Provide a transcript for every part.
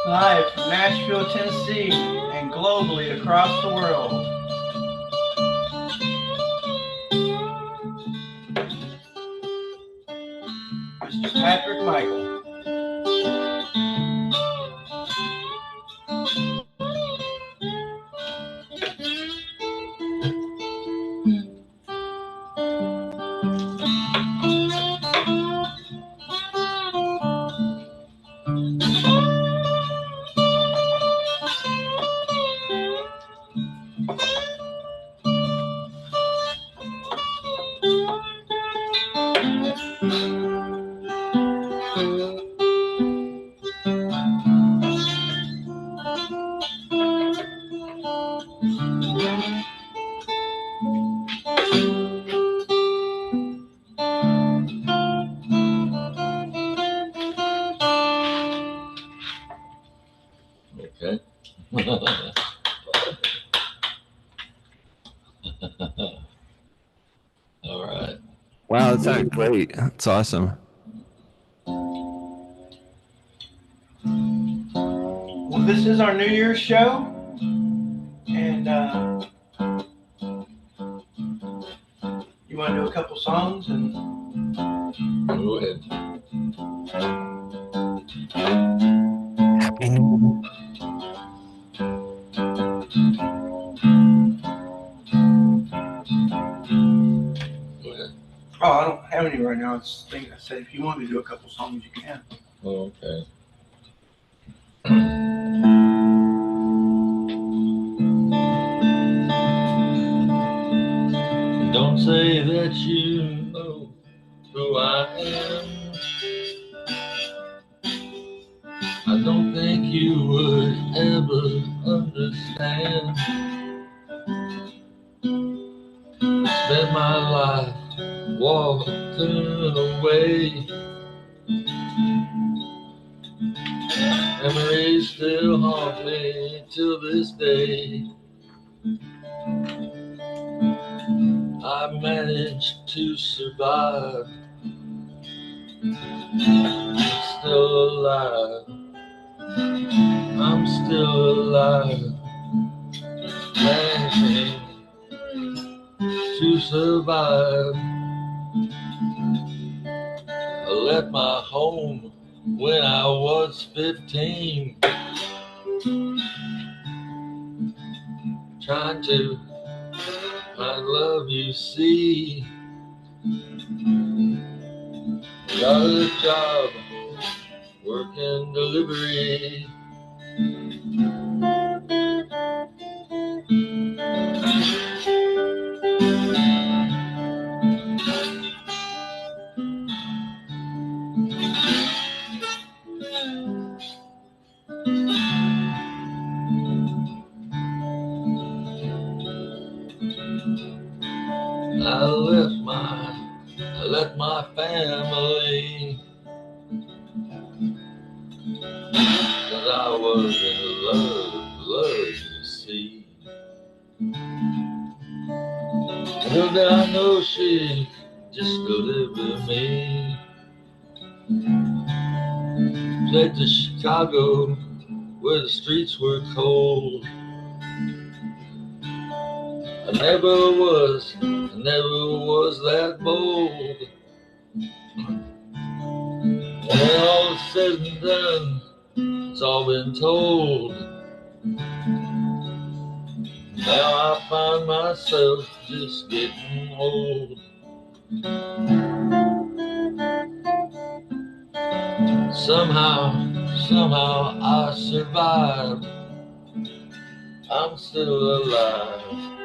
Live from Nashville, Tennessee, and globally across the world. Mr. Patrick Michael. Okay. All right. Wow, that sounded great. It's awesome. Well, this is our New Year's show, and you want to do a couple songs and Go ahead. Happy New Go ahead. oh, I don't have any right now. It's the thing I said if you want me to do a couple songs, you can. Oh, okay. Don't say that you know who I am. I don't think you would ever understand. Spend my life walking away. Memories still haunt me till this day. I managed to survive. I'm still alive. I'm still alive. Managing to survive. I left my home when I was 15. Trying to find love, you see. Got a job working delivery. I left my family, 'cause I was in love, you see. Little did I know she just delivered me. Fled to Chicago, where the streets were cold. I never was that bold. When all is said and done, it's all been told. Now I find myself just getting old. Somehow I survived. I'm still alive.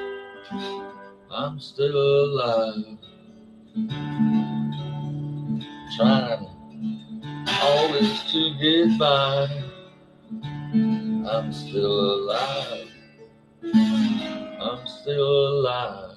I'm still alive. Trying always to get by. I'm still alive. I'm still alive.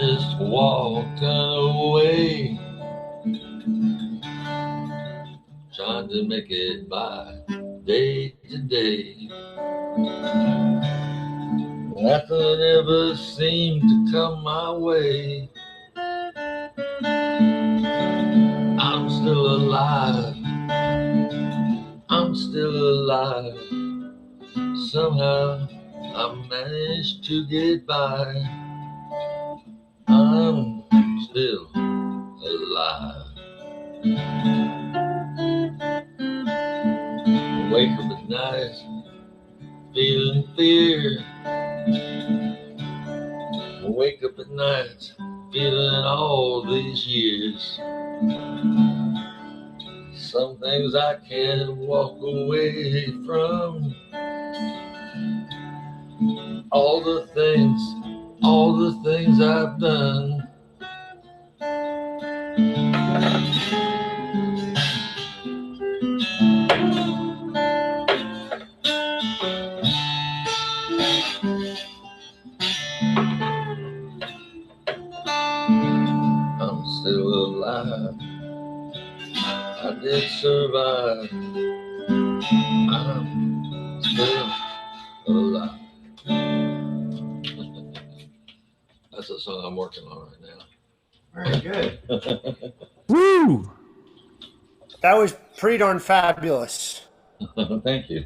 just walking away, trying to make it by day to day. Nothing ever seemed to come my way. I'm still alive. I'm still alive. Somehow I managed to get by. I'm still alive. Wake up at night, feeling fear. Wake up at night, feeling all these years. Some things I can't walk away from. All the things I've done. I'm still alive. I did survive. I'm still alive. That's a song I'm working on right now. Very good. Woo! That was pretty darn fabulous. Thank you.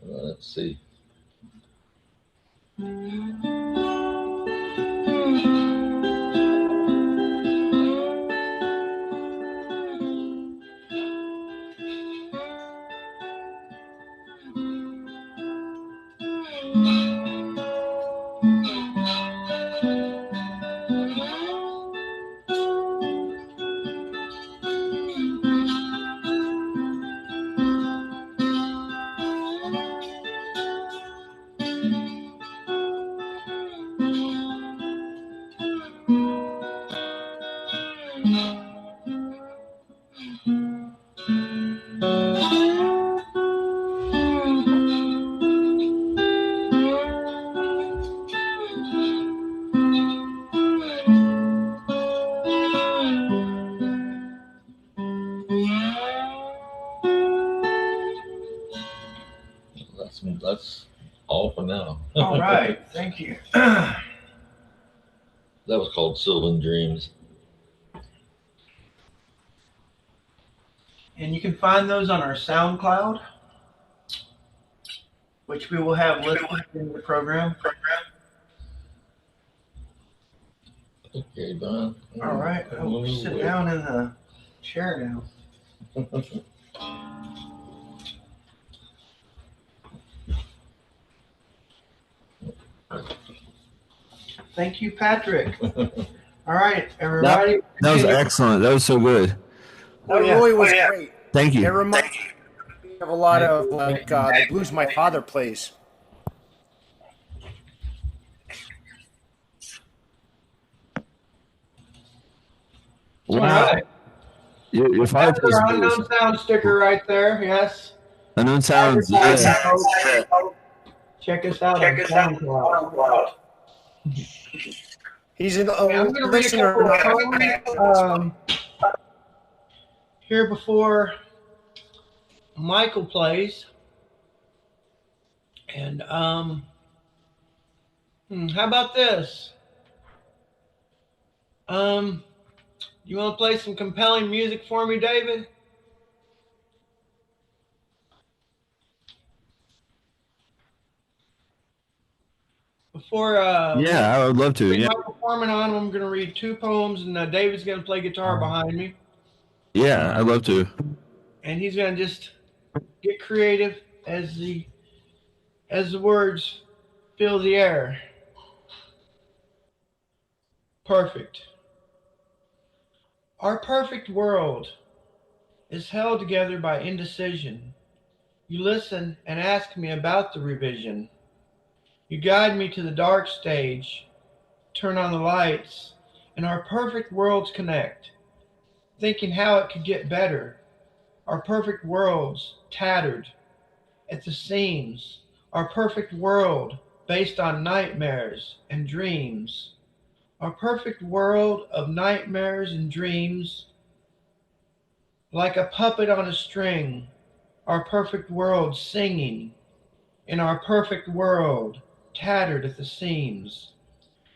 Let's see. That's all for now. All right. Thank you. That was called Sylvan Dreams. And you can find those on our SoundCloud, which we will have listed in the program. Okay, Don. All right. I will sit down in the chair now. Thank you, Patrick. All right, everybody. That was excellent. That was so good. That really was great. Thank It you. reminds me of a lot of like the blues my father plays. All Wow. right. Your father That's plays our blues. unknown sound sticker right there. Yes. Unknown sounds. Yeah. Check us out on SoundCloud. He's an Okay, I'm going to read a couple of poems here before Michael plays. And how about this? You want to play some compelling music for me, David? Before Yeah, I would love to. Yeah. Michael Forman on, I'm going to read two poems, and David's going to play guitar behind me. Yeah, I'd love to. And he's going to just get creative as the words fill the air. Perfect. Our perfect world is held together by indecision. You listen and ask me about the revision. You guide me to the dark stage, turn on the lights, and our perfect worlds connect, thinking how it could get better. Our perfect worlds tattered at the seams. Our perfect world based on nightmares and dreams. Our perfect world of nightmares and dreams, like a puppet on a string, our perfect world singing, in our perfect world tattered at the seams.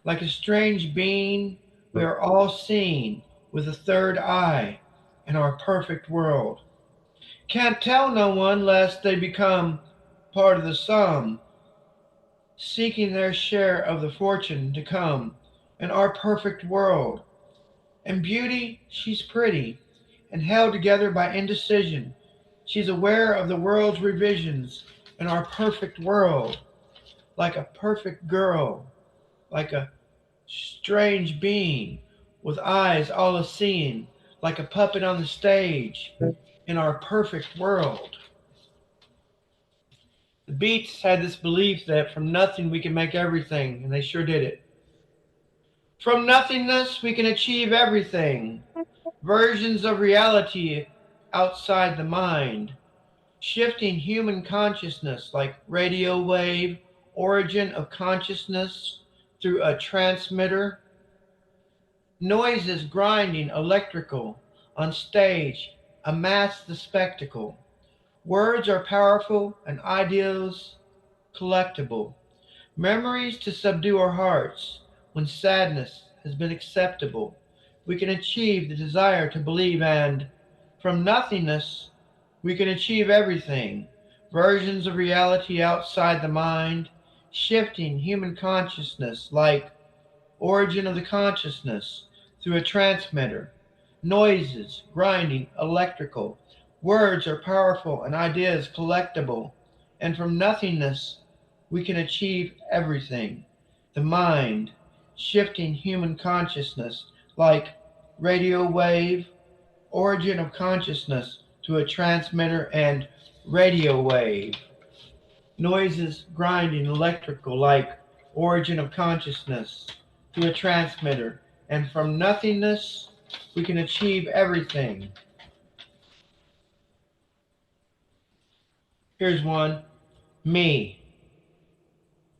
Like a strange being, we are all seen with a third eye in our perfect world. Can't tell no one lest they become part of the sum, seeking their share of the fortune to come in our perfect world. And beauty, she's pretty and held together by indecision. She's aware of the world's revisions in our perfect world, like a perfect girl, like a strange being with eyes all a-seeing, like a puppet on the stage in our perfect world. The Beats had this belief that from nothing we can make everything, and they sure did it. From nothingness we can achieve everything. Versions of reality outside the mind, shifting human consciousness like radio wave, origin of consciousness through a transmitter. Noises grinding electrical on stage amass the spectacle. Words are powerful and ideals collectible. Memories to subdue our hearts when sadness has been acceptable. We can achieve the desire to believe, and from nothingness we can achieve everything. Versions of reality outside the mind, shifting human consciousness like origin of the consciousness through a transmitter. Noises, grinding, electrical. Words are powerful and ideas collectible. And from nothingness, we can achieve everything. The mind, shifting human consciousness like radio wave, origin of consciousness to a transmitter and radio wave. Noises, grinding, electrical like origin of consciousness to a transmitter. And from nothingness, we can achieve everything. Here's one. Me.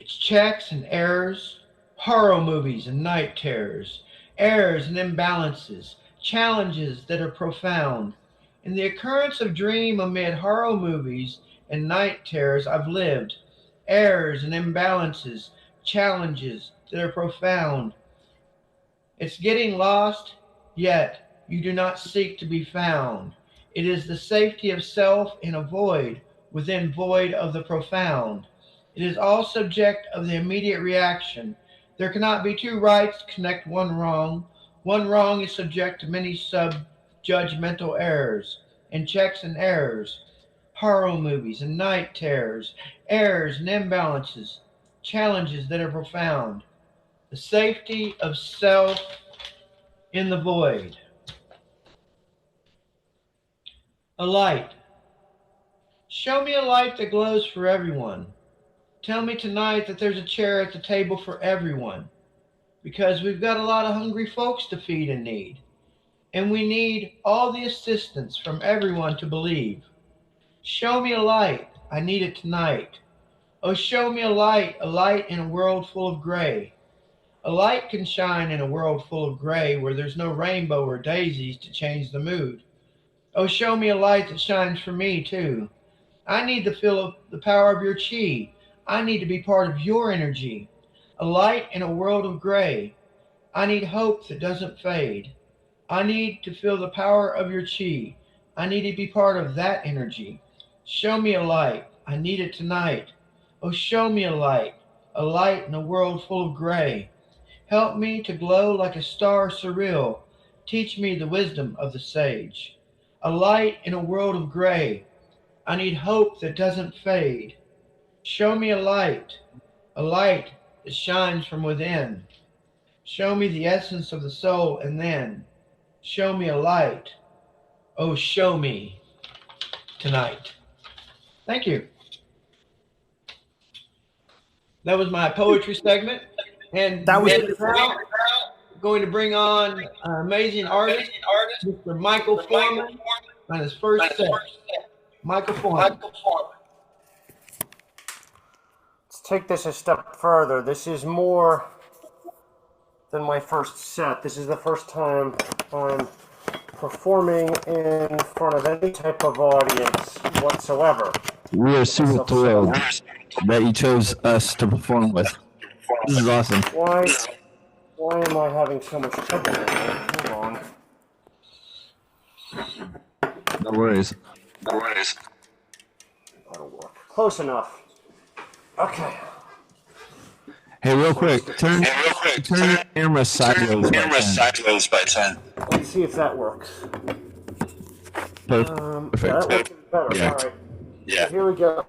It's checks and errors, horror movies and night terrors, errors and imbalances, challenges that are profound. In the occurrence of dream amid horror movies and night terrors, I've lived. Errors and imbalances, challenges that are profound. It's getting lost, yet you do not seek to be found. It is the safety of self in a void, within void of the profound. It is all subject of the immediate reaction. There cannot be two rights to connect one wrong. One wrong is subject to many sub-judgmental errors, and checks and errors, horror movies and night terrors, errors and imbalances, challenges that are profound. The safety of self in the void. A light. Show me a light that glows for everyone. Tell me tonight that there's a chair at the table for everyone, because we've got a lot of hungry folks to feed and need, and we need all the assistance from everyone to believe. Show me a light. I need it tonight. Oh, show me a light in a world full of gray. A light can shine in a world full of gray where there's no rainbow or daisies to change the mood. Oh, show me a light that shines for me, too. I need to feel the power of your chi. I need to be part of your energy. A light in a world of gray. I need hope that doesn't fade. I need to feel the power of your chi. I need to be part of that energy. Show me a light. I need it tonight. Oh, show me a light in a world full of gray. Help me to glow like a star surreal. Teach me the wisdom of the sage. A light in a world of gray. I need hope that doesn't fade. Show me a light that shines from within. Show me the essence of the soul, and then show me a light. Oh, show me tonight. Thank you. That was my poetry segment. And That was now going to bring on an amazing artist, Mr. Michael Forman, on his first set. Michael Forman. Let's take this a step further. This is more than my first set. This is the first time I'm performing in front of any type of audience whatsoever. We are super thrilled that you chose us to perform with. This is awesome. Why am I having so much trouble? Hold on. No worries. That'll work. Close enough. Okay. Hey, real quick, turn the camera sideways by 10. Let's see if that works. Perfect. That works better. Yeah. All right. Yeah. Here we go.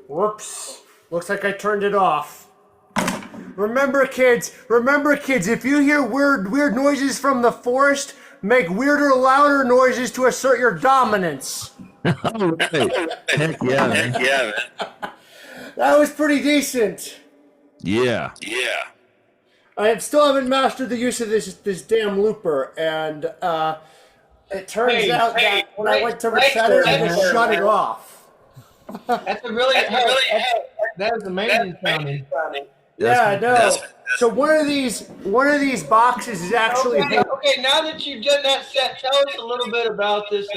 Whoops. Looks like I turned it off. Remember kids, if you hear weird noises from the forest, make weirder, louder noises to assert your dominance. All right. Heck yeah, man. That was pretty decent. Yeah. Still haven't mastered the use of this damn looper, and it turns out that when I went to reset it, I just shut it off. That's a really, that is amazing sounding. Yeah, I know. So one of these boxes is actually. Okay, now that you've done that set, tell us a little bit about this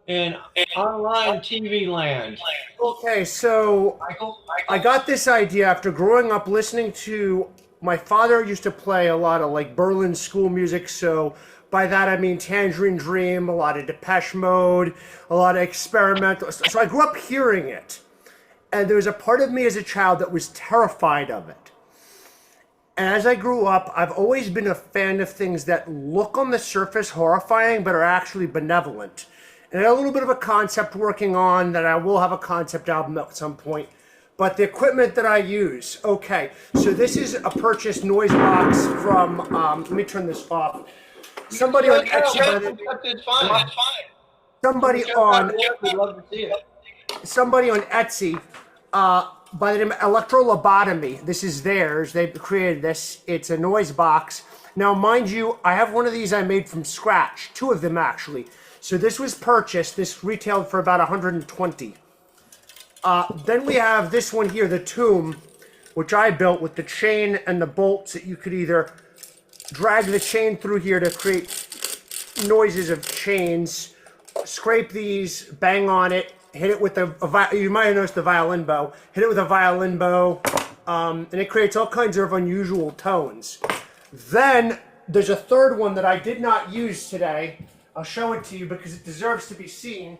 in online TV land. Okay, so I got this idea after growing up listening to. My father used to play a lot of like Berlin school music, so by that I mean Tangerine Dream, a lot of Depeche Mode, a lot of experimental. So I grew up hearing it. And there was a part of me as a child that was terrified of it. And as I grew up, I've always been a fan of things that look on the surface horrifying, but are actually benevolent. And I got a little bit of a concept working on that I will have a concept album at some point. But the equipment that I use, okay. So this is a purchased noise box from, let me turn this off. Somebody on Etsy. It's fine. Somebody on Etsy, by the name of Electrolobotomy. This is theirs. They created this. It's a noise box. Now, mind you, I have one of these I made from scratch. 2 of them, actually. So this was purchased. This retailed for about 120. Then we have this one here, the Tomb, which I built with the chain and the bolts that you could either drag the chain through here to create noises of chains, scrape these, bang on it, hit it with you might have noticed the violin bow, hit it with a violin bow, and it creates all kinds of unusual tones. Then there's a third one that I did not use today. I'll show it to you because it deserves to be seen.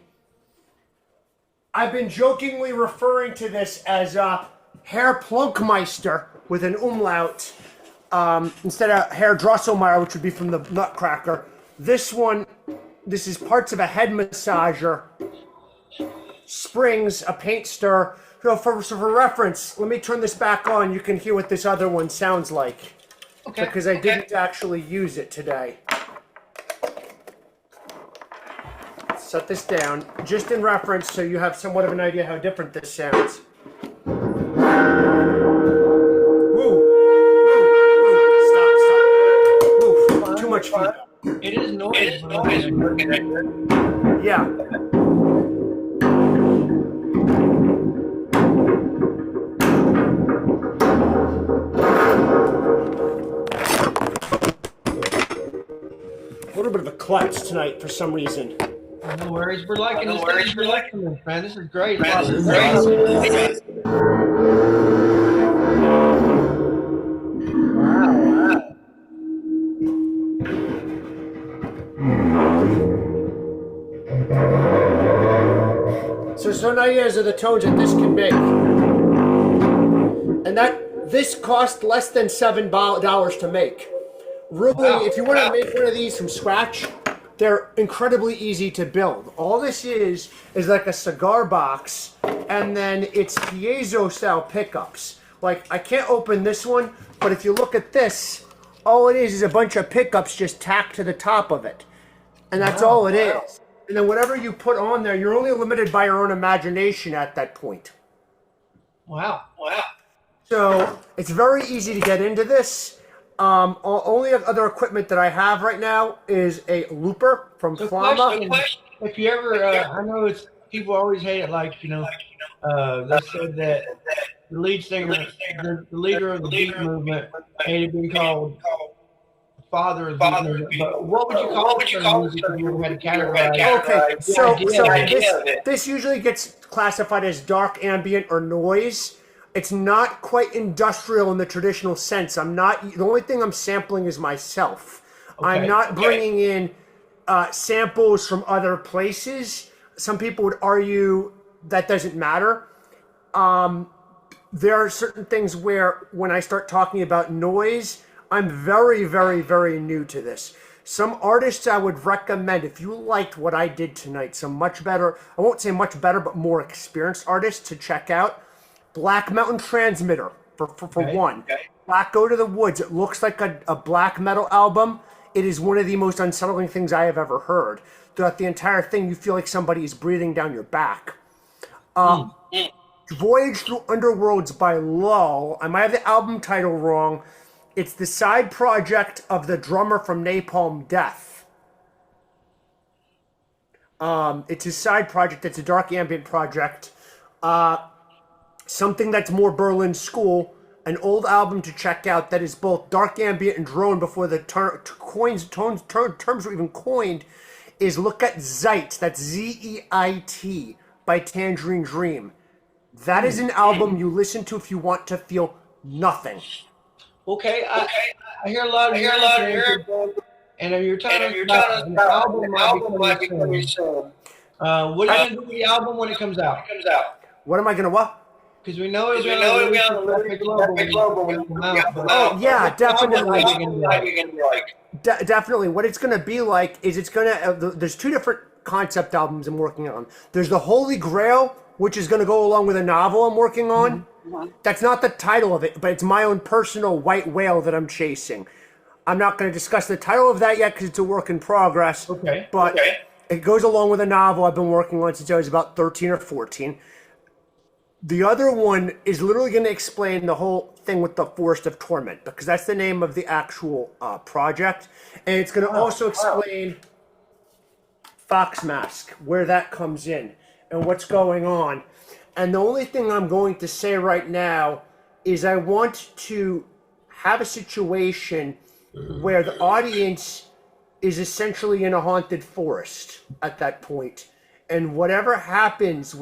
I've been jokingly referring to this as Herr Plunkmeister with an umlaut instead of Herr Drosselmeyer, which would be from the Nutcracker. This is parts of a head massager, springs, a paint stir. So for reference, let me turn this back on. You can hear what this other one sounds like. Okay. Because I didn't actually use it today. Set this down, just in reference so you have somewhat of an idea how different this sounds. Woo! Stop. Woo! Too much feedback. It is noise. Yeah. A little bit of a clutch tonight for some reason. No worries. We're liking this. Man. This is great. So some ideas of the tones that this can make. And this cost less than $7 to make. Really, if you want to make one of these from scratch, they're incredibly easy to build. All this is like a cigar box, and then it's piezo style pickups. Like, I can't open this one, but if you look at this, all it is a bunch of pickups just tacked to the top of it. And that's all it is. And then whatever you put on there, you're only limited by your own imagination at that point. Wow. So it's very easy to get into this. Only other equipment that I have right now is a looper from Forman. If you ever, I know it's people always hate it. Like they said that the lead singer, the leader of the beat movement, hated being called father of the beat movement. But what would you call music if you had to categorize? Okay, so this usually gets classified as dark ambient or noise. It's not quite industrial in the traditional sense. The only thing I'm sampling is myself. Okay. I'm not bringing in samples from other places. Some people would argue that doesn't matter. There are certain things where when I start talking about noise, I'm very, very, very new to this. Some artists I would recommend, if you liked what I did tonight, some much better, I won't say much better, but more experienced artists to check out. Black Mountain Transmitter, for one. Black Go to the Woods. It looks like a black metal album. It is one of the most unsettling things I have ever heard. Throughout the entire thing, you feel like somebody is breathing down your back. Voyage Through Underworlds by Lull. I might have the album title wrong. It's the side project of the drummer from Napalm Death. It's his side project. It's a dark ambient project. Something that's more Berlin school, an old album to check out that is both dark ambient and drone before the terms were even coined, is look at Zeit, that's Z-E-I-T, by Tangerine Dream. That is an album you listen to if you want to feel nothing. Okay, I hear a lot of and you're talking about an album might be coming soon. What are you going to do with the album when it comes out? What am I going to what? Because we know we're going to lose the global when we come out. Oh, yeah, definitely. Like. Definitely. What it's going to be like is it's going to... there's two different concept albums I'm working on. There's the Holy Grail, which is going to go along with a novel I'm working on. Mm-hmm. That's not the title of it, but it's my own personal white whale that I'm chasing. I'm not going to discuss the title of that yet because it's a work in progress. Okay. But it goes along with a novel I've been working on since I was about 13 or 14. The other one is literally going to explain the whole thing with the Forest of Torment, because that's the name of the actual project. And it's going to also explain Fox Mask, where that comes in, and what's going on. And the only thing I'm going to say right now is I want to have a situation where the audience is essentially in a haunted forest at that point. And whatever happens,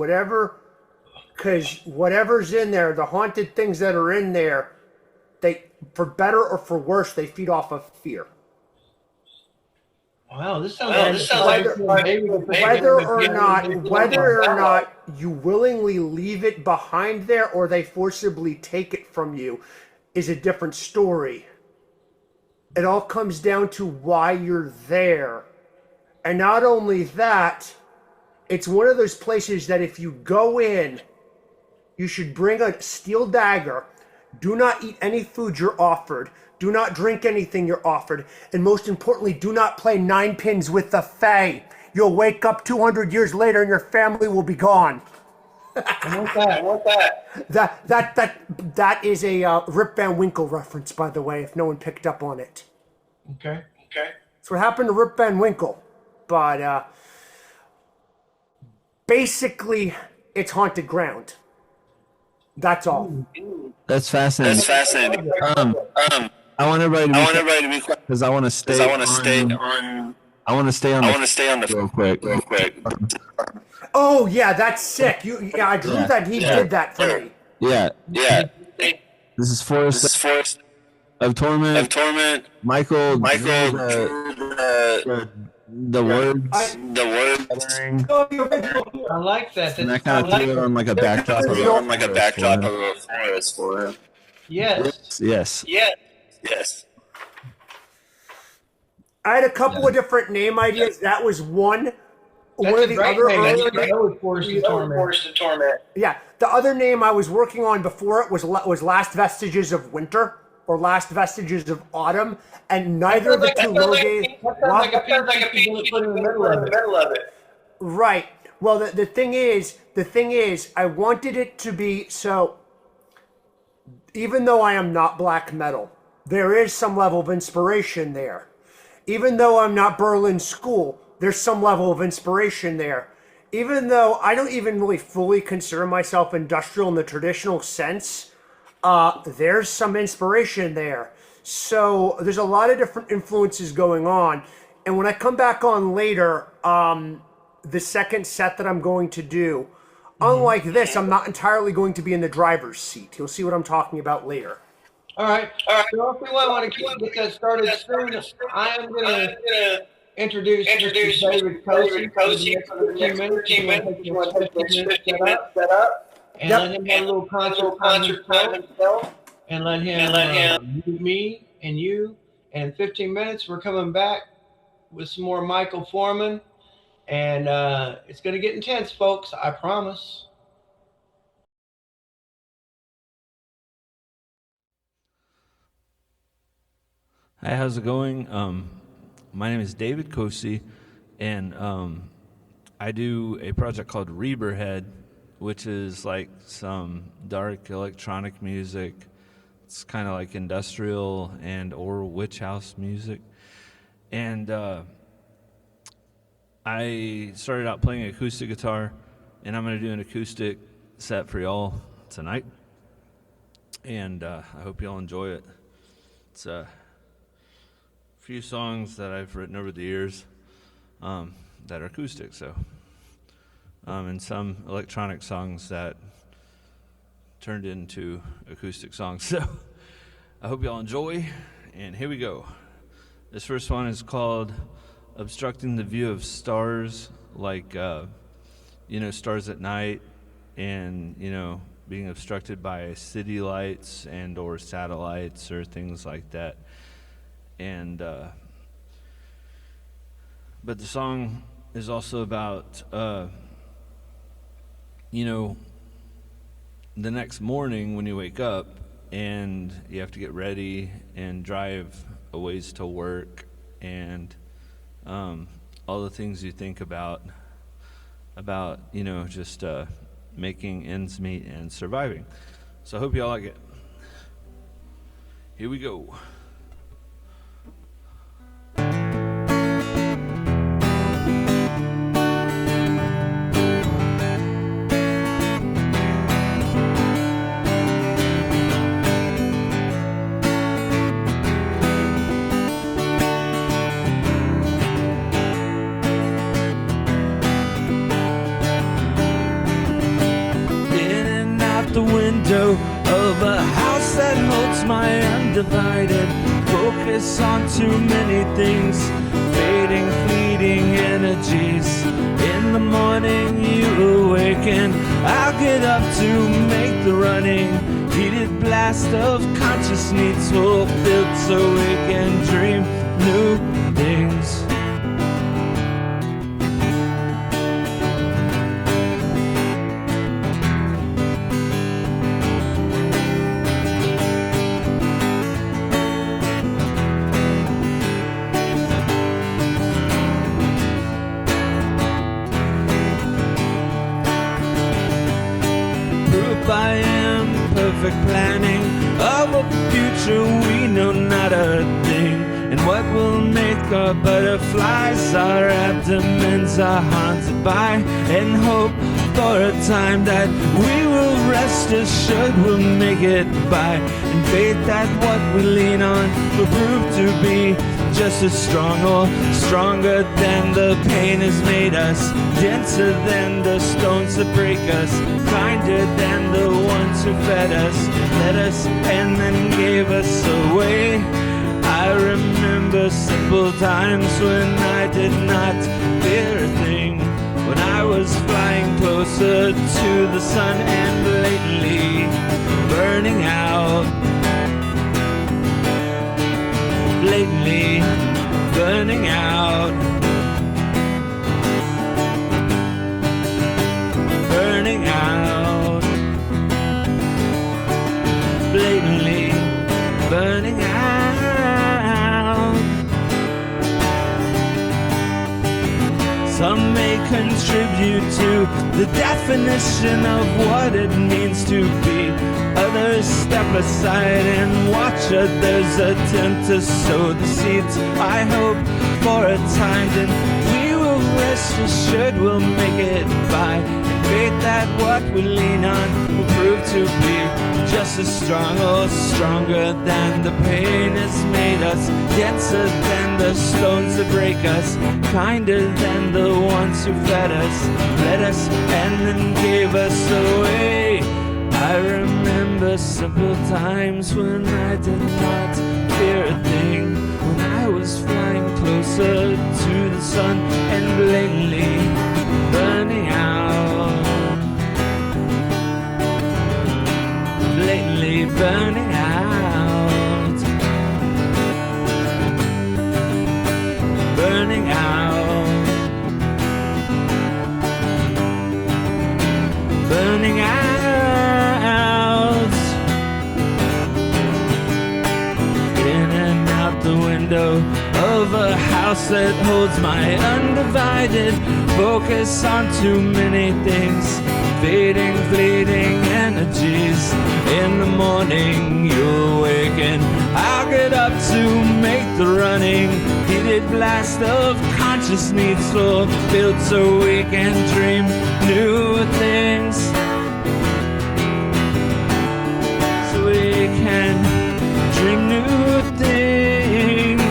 because whatever's in there, the haunted things that are in there, they, for better or for worse, they feed off of fear. Wow, this sounds like whether or not you willingly leave it behind there or they forcibly take it from you is a different story. It all comes down to why you're there. And not only that, it's one of those places that if you go in, you should bring a steel dagger. Do not eat any food you're offered. Do not drink anything you're offered. And most importantly, do not play nine pins with the Fae. You'll wake up 200 years later and your family will be gone. I want that. That is a Rip Van Winkle reference, by the way, if no one picked up on it. Okay. That's what happened to Rip Van Winkle. But basically, it's haunted ground. That's all. That's fascinating. I want everybody to be quiet because I want to stay on the real quick. Oh yeah, that's sick. I drew that. He did that for me. Yeah. This is Forest of Torment. Michael drew the words. I like that. And I kind of threw it on like a backdrop of a forest for him. Yes. I had a couple of different name ideas. That was one. That's a great name. Forest of Torment. Yeah. The other name I was working on before it was Last Vestiges of Winter or Last Vestiges of Autumn, and neither of the two logos. Sounds like a piece you put in the middle of it. Right. Well, the thing is, I wanted it to be so. Even though I am not black metal, there is some level of inspiration there. Even though I'm not Berlin School, there's some level of inspiration there. Even though I don't even really fully consider myself industrial in the traditional sense, there's some inspiration there. So there's a lot of different influences going on. And when I come back on later, the second set that I'm going to do, unlike this, I'm not entirely going to be in the driver's seat. You'll see what I'm talking about later. All right. So if we want to get that started soon, I am going to introduce Mr. David Koci for the next 15 minutes. You want to take 15 minutes set up, and let him have a little concert time himself, and let him meet me and you. And in 15 minutes, we're coming back with some more Michael Forman. And it's going to get intense, folks. I promise. Hi, how's it going? My name is David Koci, and I do a project called Reberhead, which is like some dark electronic music. It's kind of like industrial and or witch house music. And I started out playing acoustic guitar, and I'm going to do an acoustic set for y'all tonight. And I hope y'all enjoy it. It's a few songs that I've written over the years that are acoustic, so and some electronic songs that turned into acoustic songs. So I hope y'all enjoy, and here we go. This first one is called Obstructing the View of Stars, like stars at night, and being obstructed by city lights and or satellites or things like that. And but the song is also about the next morning when you wake up and you have to get ready and drive a ways to work, and all the things you think about just making ends meet and surviving. So I hope you all like it. Here we go. The window of a house that holds my undivided focus on too many things, fading, fleeting energies. In the morning you awaken, I'll get up to make the running. Heated blast of conscious needs fulfilled so we can dream new things. By imperfect planning of a future we know not a thing, and what will make our butterflies, our abdomens are haunted by, and hope for a time that we will rest assured we'll make it by, and faith that what we lean on will prove to be just as strong or stronger than the pain has made us, denser than the stones that break us, kinder than the ones who fed us, led us, and then gave us away. I remember simple times when I did not fear a thing, when I was flying closer to the sun and blatantly burning out. Blatantly burning out. Burning out. Blatantly burning out. Some may contribute to the definition of what it means to be. Others step aside and watch others attempt to sow the seeds. I hope for a time then we will rest assured we'll make it by, and faith that what we lean on will prove to be just as strong or stronger than the pain has made us, denser than the stones that break us, kinder than the ones who fed us, led us, and then gave us away. I remember simple times when I did not fear a thing, when I was flying closer to the sun and blatantly burning out. Blatantly burning out. Burning out. Burning out. The window of a house that holds my undivided focus on too many things, fading, fleeting energies. In the morning you'll awaken, I'll get up to make the running. Heated blast of conscious needs fulfilled so we can dream new things. So we can dream new things.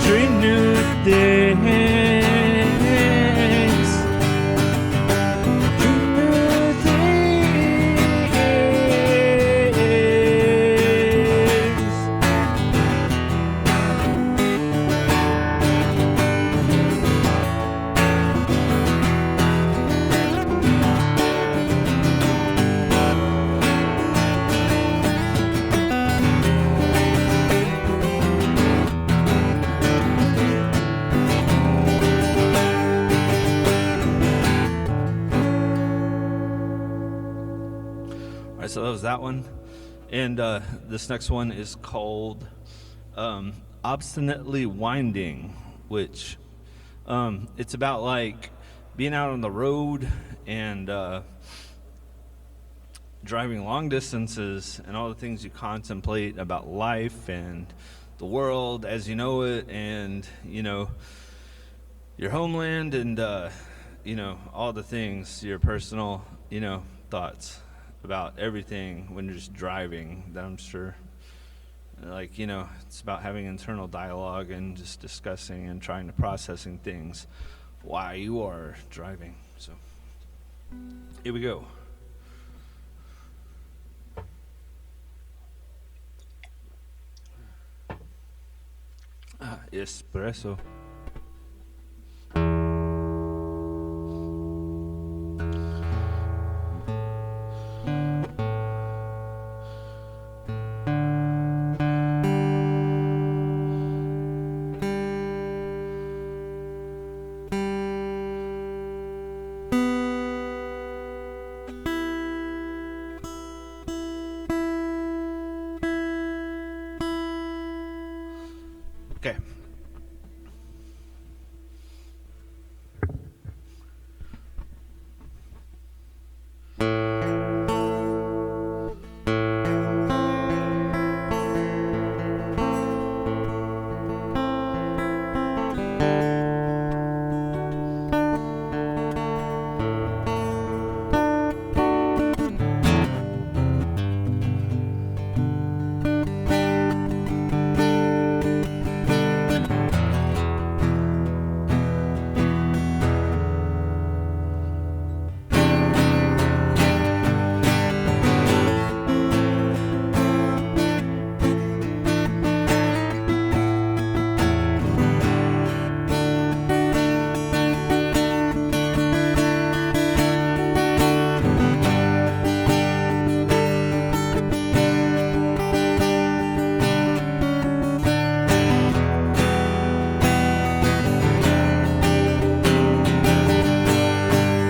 Dream new things. Dream new things. So that was that one. And this next one is called Obstinately Winding, which it's about like being out on the road and driving long distances and all the things you contemplate about life and the world as you know it, and your homeland, and all the things, your personal thoughts about everything when you're just driving, that I'm sure it's about having internal dialogue and just discussing and trying to processing things while you are driving. So here we go. Espresso. Okay.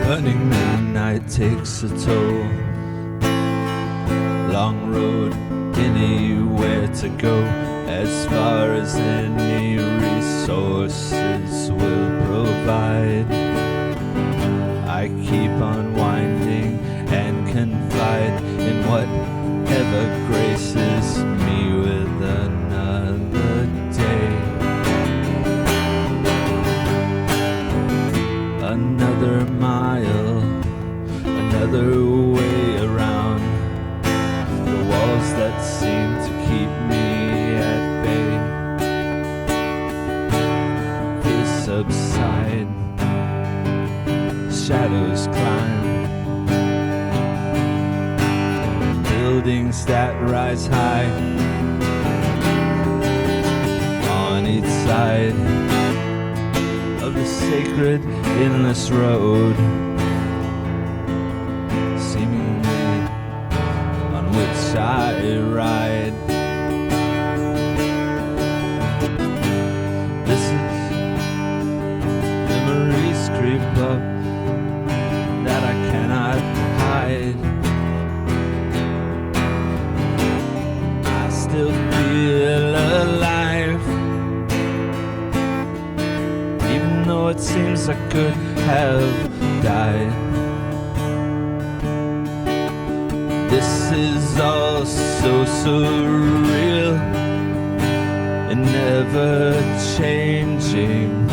Burning midnight takes a toll. Long road, anywhere to go, as far as any resources will provide. I keep on winding and confide in whatever graces me with another day. Another mile, another way around the walls that seem to keep me at bay. Fears subside, shadows climb, buildings that rise high on each side of the sacred endless road, seemingly on which I ride. This is memories creep up that I cannot hide. I still feel alive, though it seems I could have died. This is all so surreal and never changing.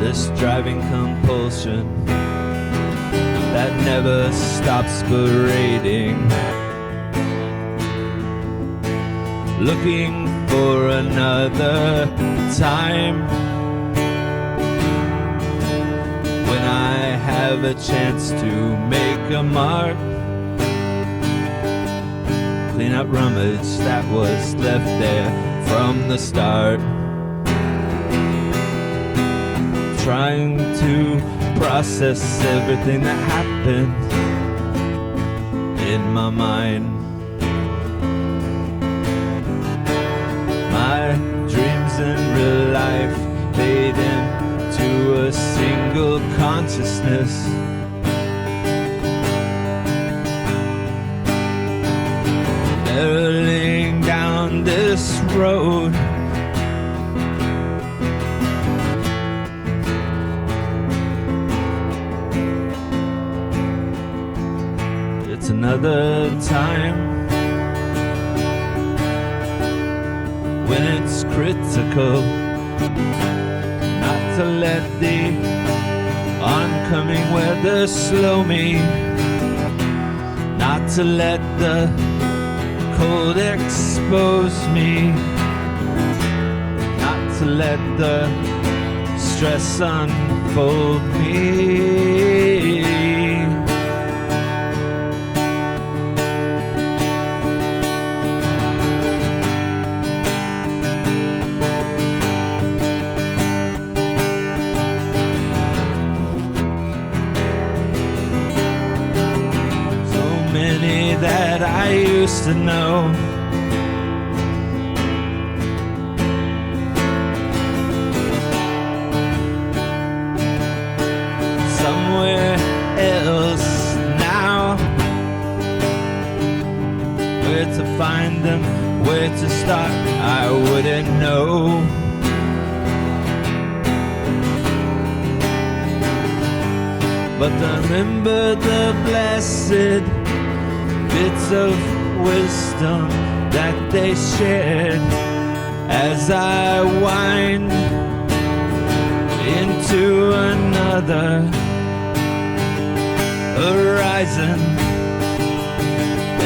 This driving compulsion that never stops berating, looking for another time when I have a chance to make a mark, clean up rummage that was left there from the start, trying to process everything that happened in my mind. My dreams and real life fade into a single consciousness, road. It's another time when it's critical not to let the oncoming weather slow me, not to let the cold expose me, not to let the stress unfold me. That I used to know, somewhere else now. Where to find them, where to start, I wouldn't know. But remember the blessed bits of wisdom that they shared as I wind into another horizon,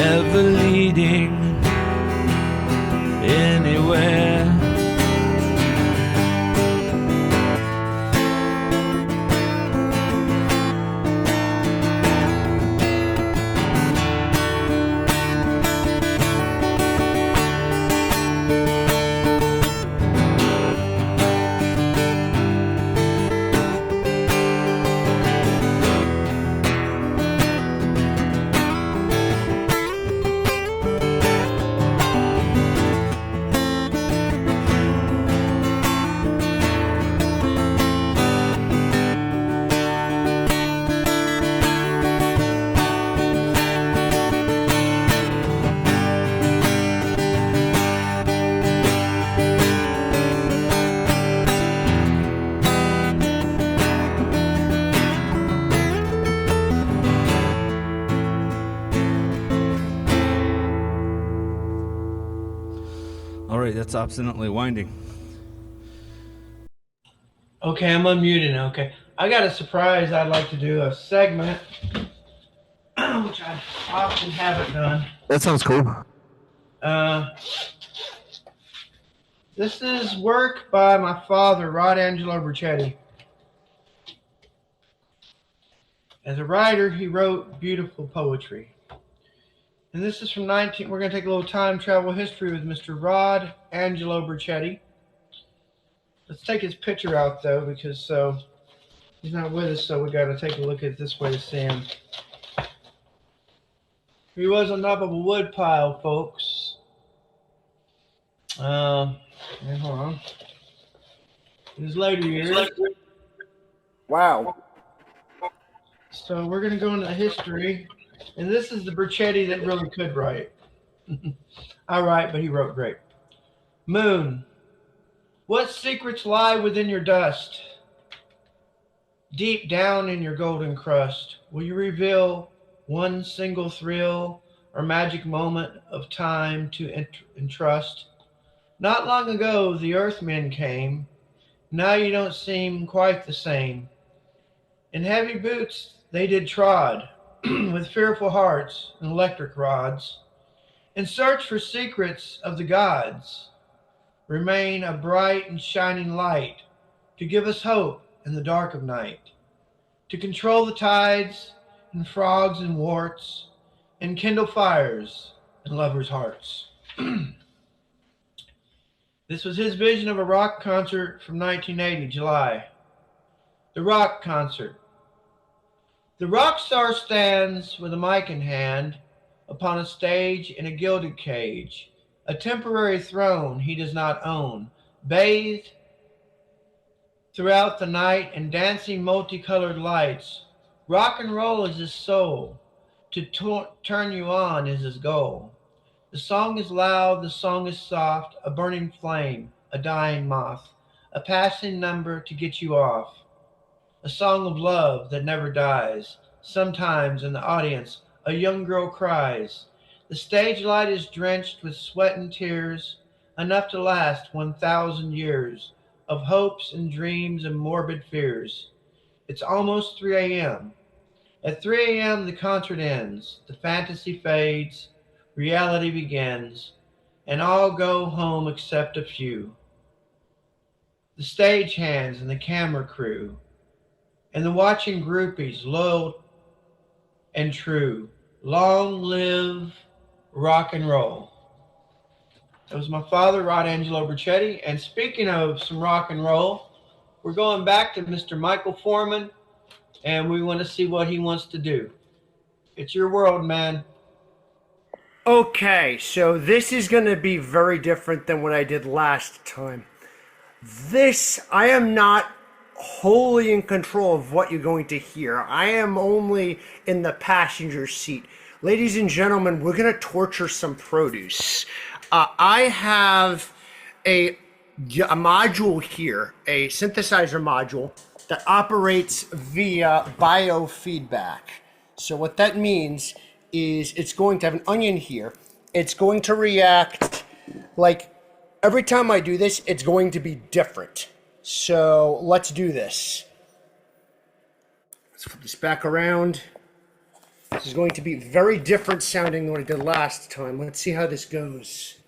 ever leading anywhere. That's obstinately winding. Okay, I'm unmuted now. Okay, I got a surprise. I'd like to do a segment, which I often haven't done. That sounds cool. This is work by my father, Rod Angelo Burchette. As a writer, he wrote beautiful poetry. And this is from we're going to take a little time travel history with Mr. Rod Angelo Burchette. Let's take his picture out, though, because he's not with us, so we got to take a look at this way to see him. He was on top of a wood pile, folks. Hold on. In his later years. Wow. So we're going to go into history. And this is the Burchette that really could write. I write, but he wrote great. Moon, what secrets lie within your dust? Deep down in your golden crust, will you reveal one single thrill or magic moment of time to entrust? Not long ago, the Earthmen came. Now you don't seem quite the same. In heavy boots they did trod, with fearful hearts and electric rods, in search for secrets of the gods, remain a bright and shining light to give us hope in the dark of night, to control the tides and frogs and warts, and kindle fires in lovers' hearts. This was his vision of a rock concert from 1980, July. The rock concert. The rock star stands with a mic in hand upon a stage in a gilded cage, a temporary throne he does not own, bathed throughout the night in dancing multicolored lights. Rock and roll is his soul, to turn you on is his goal. The song is loud, the song is soft, a burning flame, a dying moth, a passing number to get you off. A song of love that never dies. Sometimes in the audience, a young girl cries. The stage light is drenched with sweat and tears, enough to last 1,000 years of hopes and dreams and morbid fears. It's almost 3 a.m. At 3 a.m., the concert ends, the fantasy fades, reality begins, and all go home except a few. The stage hands and the camera crew, and the watching groupies, loyal and true. Long live rock and roll. That was my father, Rod Angelo Burchette. And speaking of some rock and roll, we're going back to Mr. Michael Forman, and we want to see what he wants to do. It's your world, man. Okay, so this is going to be very different than what I did last time. I am not wholly in control of what you're going to hear. I am only in the passenger seat. Ladies and gentlemen, we're going to torture some produce. I have a module here, a synthesizer module that operates via biofeedback. So what that means is it's going to have an onion here. It's going to react like every time I do this, it's going to be different. So let's do this. Let's flip this back around. This is going to be very different sounding than what I did last time. Let's see how this goes.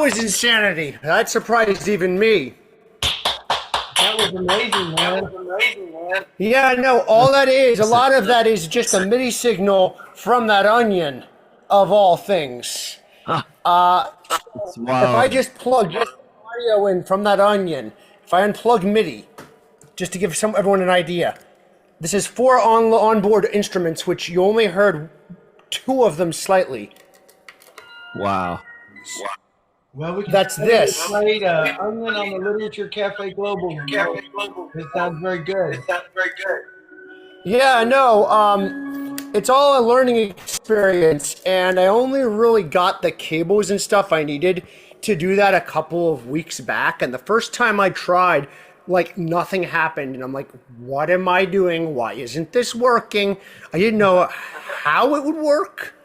was insanity. That surprised even me. That was amazing, man. Yeah, no, all that is, a lot of that is just a MIDI signal from that onion, of all things. It's If I wild. just plug just audio in from that onion, if I unplug MIDI, just to give everyone an idea, this is 4 onboard instruments, which you only heard 2 of them slightly. Wow. Well, we can That's say this. we played Onion on the Literature Cafe Global. It sounds very good. Yeah, no, it's all a learning experience, and I only really got the cables and stuff I needed to do that a couple of weeks back, and the first time I tried, like, nothing happened, and I'm like, what am I doing? Why isn't this working? I didn't know how it would work,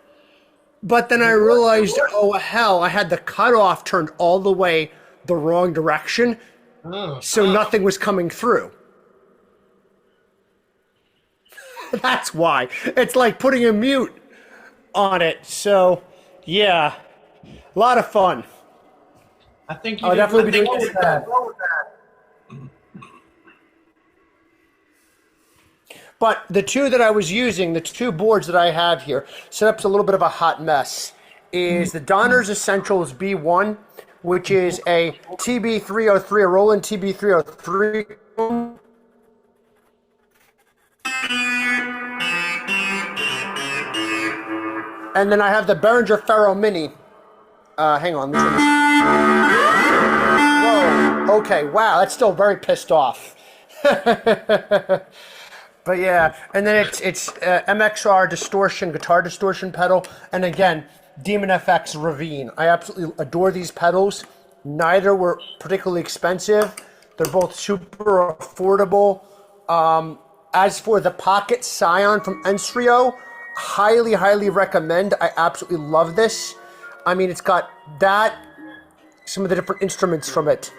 but then I realized, oh, hell, I had the cutoff turned all the way the wrong direction, so nothing was coming through. That's why. It's like putting a mute on it. So, yeah, a lot of fun. I think you I'll did definitely be really doing well this. with that. But the 2 that I was using, the 2 boards that I have here, setup's a little bit of a hot mess, is the Donner's Essentials B1, which is a TB303, a Roland TB303. And then I have the Behringer Faro Mini. Hang on. Whoa. Okay, wow, that's still very pissed off. But yeah, and then it's MXR distortion, guitar distortion pedal, and again, Demon FX Ravine. I absolutely adore these pedals. Neither were particularly expensive. They're both super affordable. As for the Pocket Scion from Ensrio, highly, highly recommend. I absolutely love this. I mean, it's got that, some of the different instruments from it,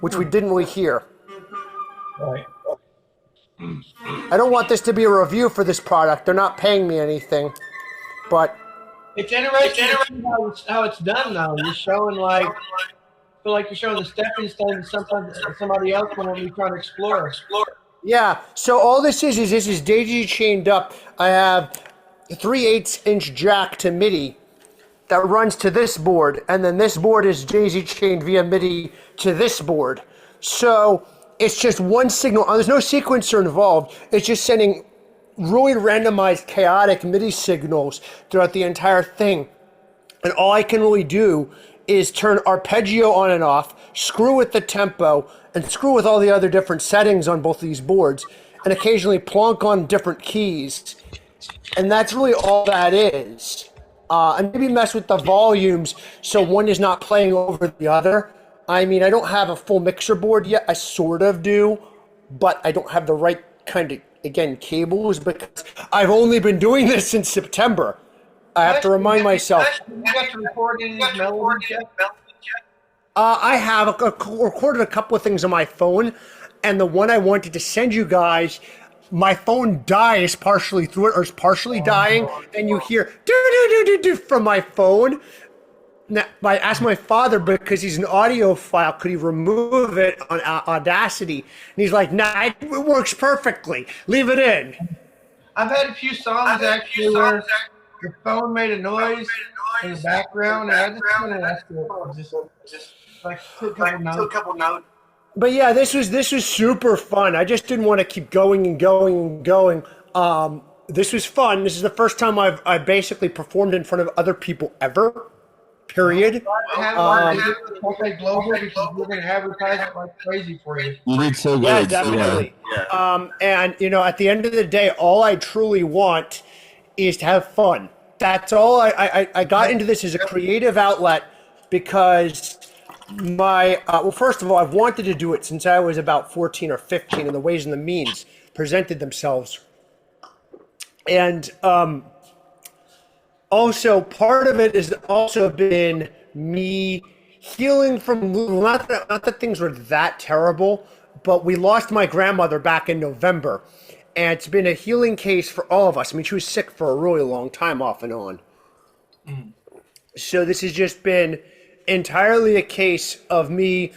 which we didn't really hear. Right. I don't want this to be a review for this product. They're not paying me anything, but It's interesting to see how it's done, though. You're showing, like, I feel like you're showing the stepping stones to somebody else whenever you're trying to explore. yeah. So all this is daisy chained up. I have a 3/8" jack to MIDI that runs to this board, and then this board is daisy chained via MIDI to this board. So it's just one signal. There's no sequencer involved. It's just sending really randomized, chaotic MIDI signals throughout the entire thing. And all I can really do is turn arpeggio on and off, screw with the tempo, and screw with all the other different settings on both of these boards, and occasionally plonk on different keys. And that's really all that is. And maybe mess with the volumes so one is not playing over the other. I mean, I don't have a full mixer board yet. I sort of do, but I don't have the right kind of, again, cables, because I've only been doing this since September. I have to remind myself. You got to record in these melodies yet? I have recorded a couple of things on my phone, and the one I wanted to send you guys, my phone dies partially through it, or is partially dying, and you hear do from my phone. Now, I asked my father, because he's an audiophile, could he remove it on Audacity? And he's like, nah, it works perfectly. Leave it in. I've had a few songs actually where the phone made a noise in the background, and I just kind of left it. Just like took a couple notes. But yeah, this was super fun. I just didn't want to keep going and going and going. This was fun. This is the first time I basically performed in front of other people ever. Period. Global, because we're going to advertise it like crazy for you. You did so good. Yeah, definitely. Yeah. And at the end of the day, all I truly want is to have fun. That's all. I got into this as a creative outlet because well, first of all, I've wanted to do it since I was about 14 or 15, and the ways and the means presented themselves. And also, part of it has also been me healing from, not that things were that terrible, but we lost my grandmother back in November. And it's been a healing case for all of us. I mean, she was sick for a really long time, off and on. So this has just been entirely a case of me.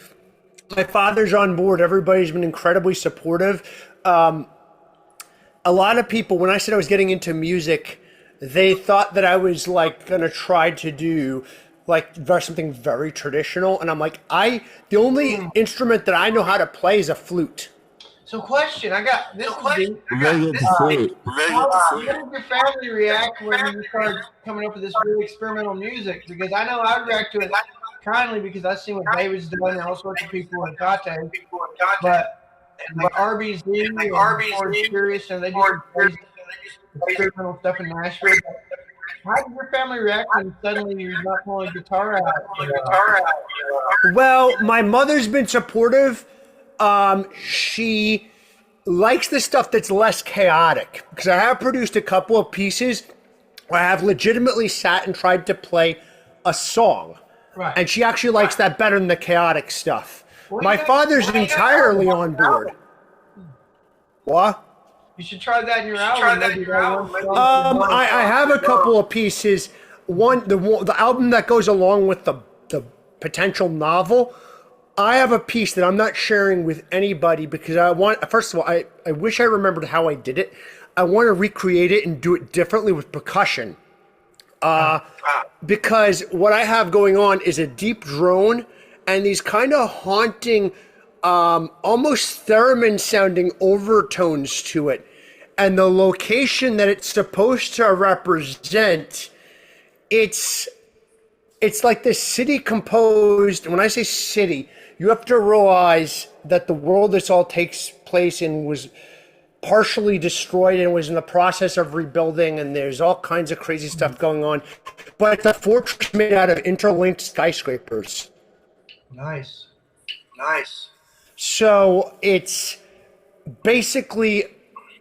My father's on board. Everybody's been incredibly supportive. A lot of people, when I said I was getting into music, they thought that I was like gonna try to do like something very traditional, and I'm like, the only instrument that I know how to play is a flute. So, question, I got this. We're gonna get to flute. How did your family react when you started coming up with this really experimental music? Because I know I react to it kindly because I've seen what David's done and all sorts of people in Kate. But RBZ and Ford Furious, and they do some crazy experimental stuff in Nashville. How did your family react when suddenly you're not pulling a guitar out? Well, my mother's been supportive. She likes the stuff that's less chaotic because I have produced a couple of pieces where I have legitimately sat and tried to play a song. Right. And she actually likes that better than the chaotic stuff. My father's entirely on board. What? You should try that in your album. I have a couple of pieces. The album that goes along with the potential novel. I have a piece that I'm not sharing with anybody because first of all, I wish I remembered how I did it. I want to recreate it and do it differently with percussion. Because what I have going on is a deep drone and these kind of haunting, almost theremin sounding overtones to it. And the location that it's supposed to represent, it's like this city composed. When I say city, you have to realize that the world this all takes place in was partially destroyed and was in the process of rebuilding, and there's all kinds of crazy stuff going on. But it's a fortress made out of interlinked skyscrapers. Nice. So it's basically,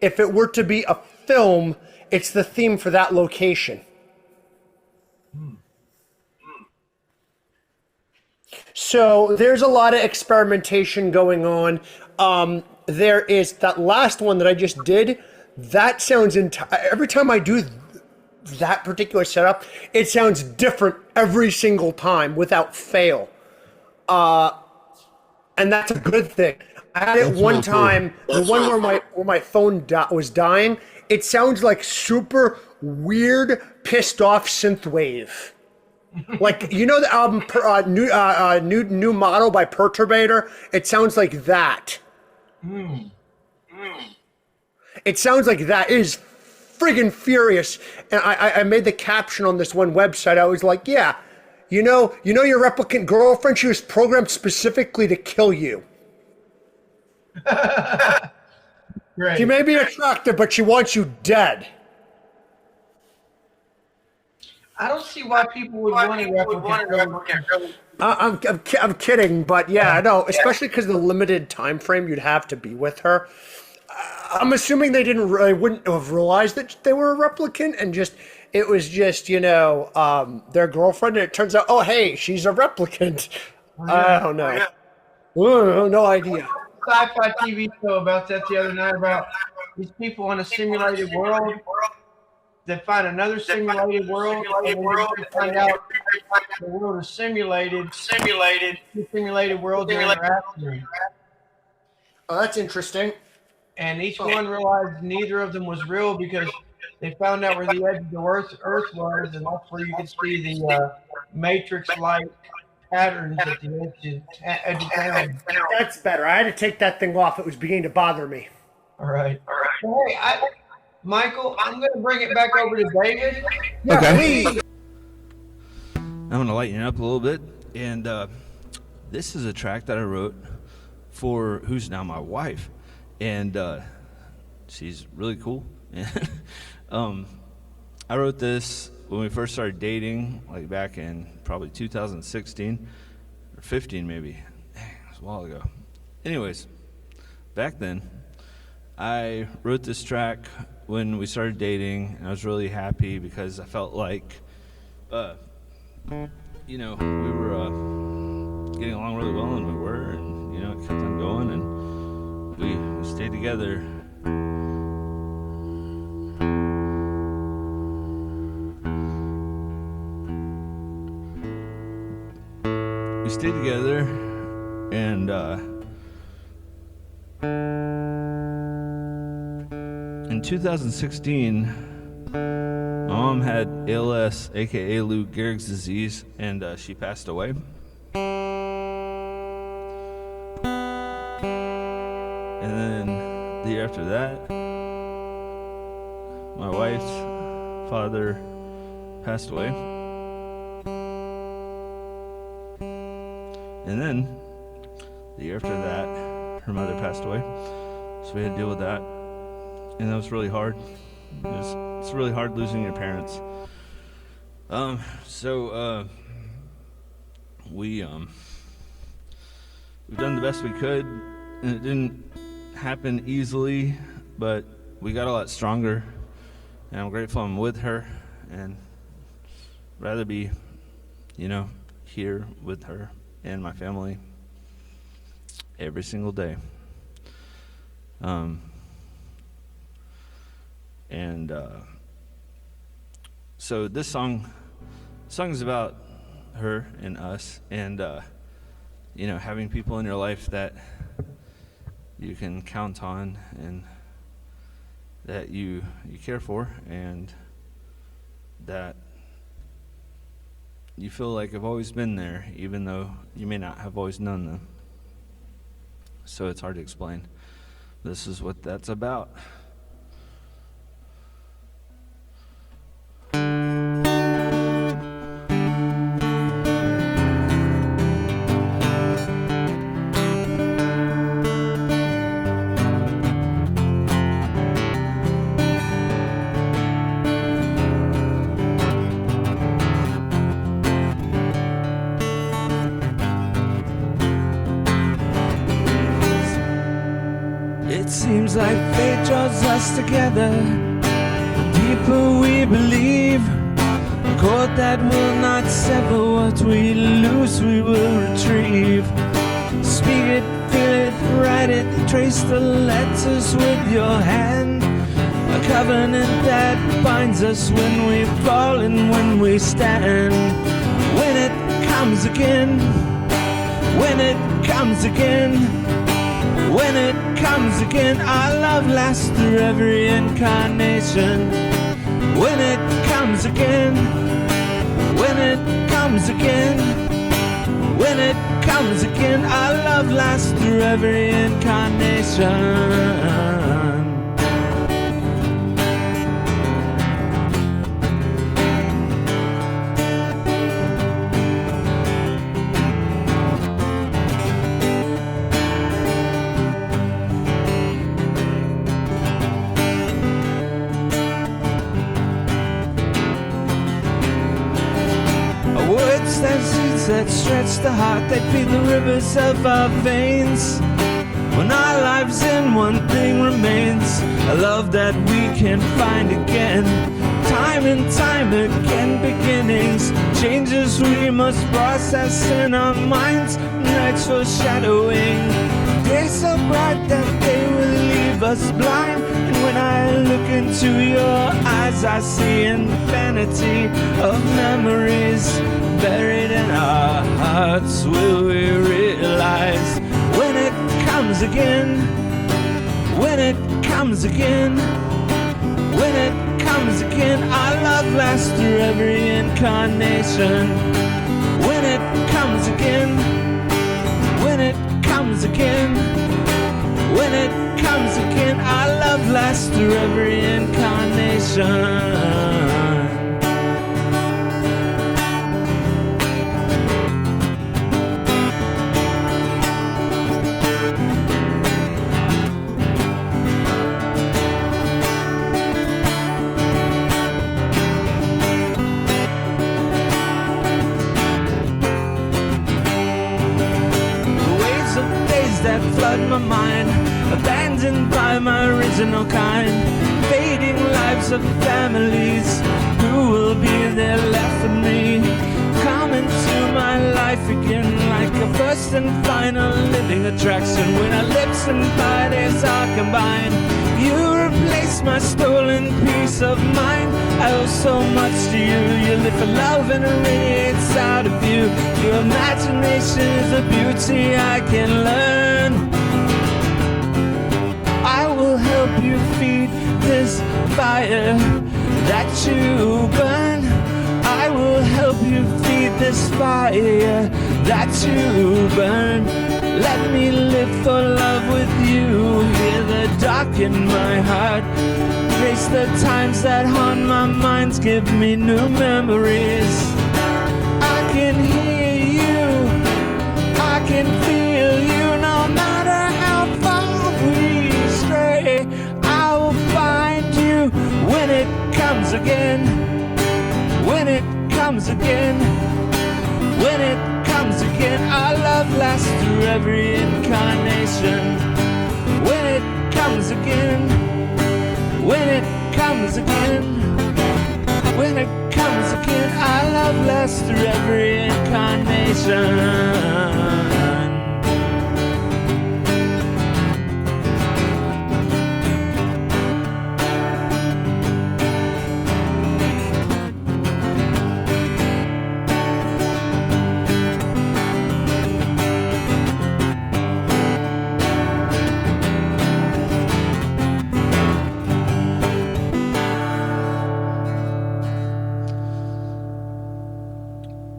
if it were to be a film, it's the theme for that location. So there's a lot of experimentation going on. There is that last one that I just did. That sounds every time I do that particular setup, it sounds different every single time without fail. And that's a good thing. I had it one time, the one where my phone was dying. It sounds like super weird, pissed off synthwave. Like, you know the album New Model by Perturbator? It sounds like that. It sounds like that. It is friggin' furious. And I made the caption on this one website. I was like, yeah, you know your replicant girlfriend, she was programmed specifically to kill you. Great. She may be attractive, but she wants you dead. I don't see why people would want to replicate. I'm kidding, but yeah, I know, especially because of the limited time frame you'd have to be with her. I'm assuming they wouldn't have realized that they were a replicant, and it was just their girlfriend, and it turns out, oh hey, she's a replicant. I don't know. No idea. Sci-fi TV show about that the other night about these people in a simulated world that find another simulated world, and they find out the world is simulated. Two simulated worlds are interacting. Oh, that's interesting. And each one realized neither of them was real because they found out where the edge of the Earth was, and that's where you could see the Matrix-like patterns at the edge of town. That's better. I had to take that thing off. It was beginning to bother me. All right. Hey, Michael, I'm going to bring it back over to David. Yeah, Okay. please. I'm going to lighten it up a little bit. And this is a track that I wrote for who's now my wife. And she's really cool. I wrote this when we first started dating, like back in probably 2016 or 15 maybe. Dang, it was a while ago. Anyways, back then, I wrote this track when we started dating, and I was really happy because I felt like, we were getting along really well, and we were, and, it kept on going, and we stayed together. we stayed together, and in 2016, my mom had ALS, aka Lou Gehrig's disease, and she passed away. And then the year after that, my wife's father passed away. And then the year after that, her mother passed away. So we had to deal with that. And that was really hard. It's really hard losing your parents. We've done the best we could, and it didn't happen easily, but we got a lot stronger, and I'm grateful I'm with her, and rather be, here with her and my family every single day. So this song is about her and us, and having people in your life that you can count on and that you care for, and that you feel like have always been there, even though you may not have always known them. So it's hard to explain. This is what that's about. It seems like fate draws us together. The deeper we believe, a cord that will not sever. What we lose, we will retrieve. Speak it, feel it, write it, trace the letters with your hand. A covenant that binds us when we fall and when we stand. When it comes again, when it comes again, when it comes again, our love lasts through every incarnation. When it comes again, when it comes again, when it comes again, our love lasts through every incarnation. That stretch the heart, they feed the rivers of our veins. When our lives end, one thing remains, a love that we can find again. Time and time again, beginnings, changes we must process in our minds. Nights foreshadowing, days so bright that they will leave us blind. And when I look into your eyes, I see infinity of memories buried in our hearts. Will we realize when it comes again, when it comes again, when it comes again, our love lasts through every incarnation. When it comes again, when it comes again, when it comes again, our love lasts through every incarnation. Flood my mind, abandoned by my original kind. Fading lives of families, who will be there left for me? Come into my life again like a first and final living attraction. When our lips and bodies are combined, you replace my stolen peace of mind. I owe so much to you. You live for love and it radiates out of you. Your imagination is a beauty I can learn. I will help you feed this fire that you burn. I will help you feed this fire that you burn. Let me live for love with you. Hear the dark in my heart. Trace the times that haunt my mind. Give me new memories. I can hear you. I can feel you. No matter how far we stray, I will find you when it comes again. When it comes again. When it comes again. Our love lasts through every incarnation. When it comes again. When it comes again. When it comes again. Our love lasts through every incarnation.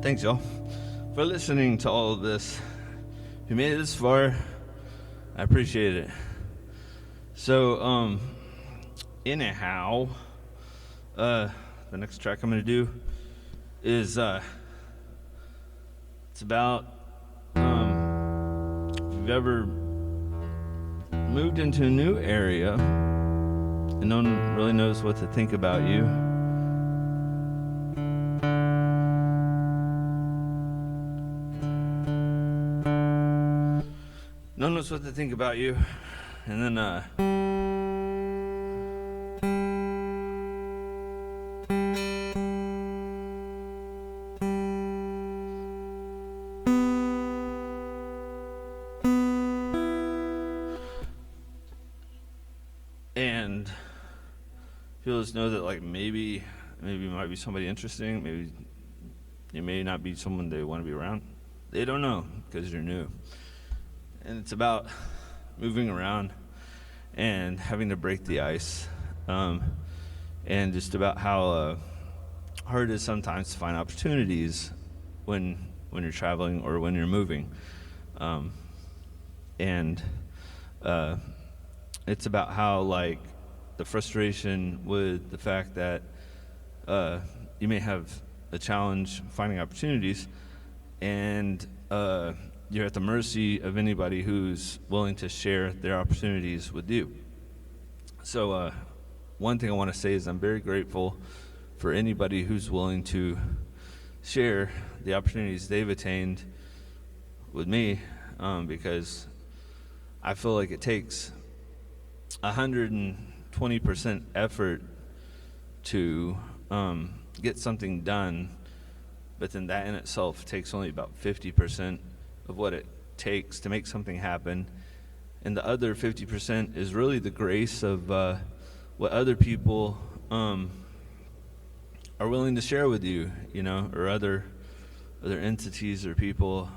Thanks, y'all, for listening to all of this. If you made it this far, I appreciate it. So, anyhow, the next track I'm going to do is, it's about, if you've ever moved into a new area and no one really knows what to think about you. No one knows what to think about you, and then and people just know that, like, maybe you might be somebody interesting, maybe you may not be someone they want to be around. They don't know because you're new. And it's about moving around and having to break the ice, and just about how hard it is sometimes to find opportunities when you're traveling or when you're moving. And it's about how, like, the frustration with the fact that you may have a challenge finding opportunities, and you're at the mercy of anybody who's willing to share their opportunities with you. So one thing I want to say is I'm very grateful for anybody who's willing to share the opportunities they've attained with me, because I feel like it takes 120% effort to get something done, but then that in itself takes only about 50% of what it takes to make something happen, and the other 50% is really the grace of what other people are willing to share with you, you know, or other entities or people,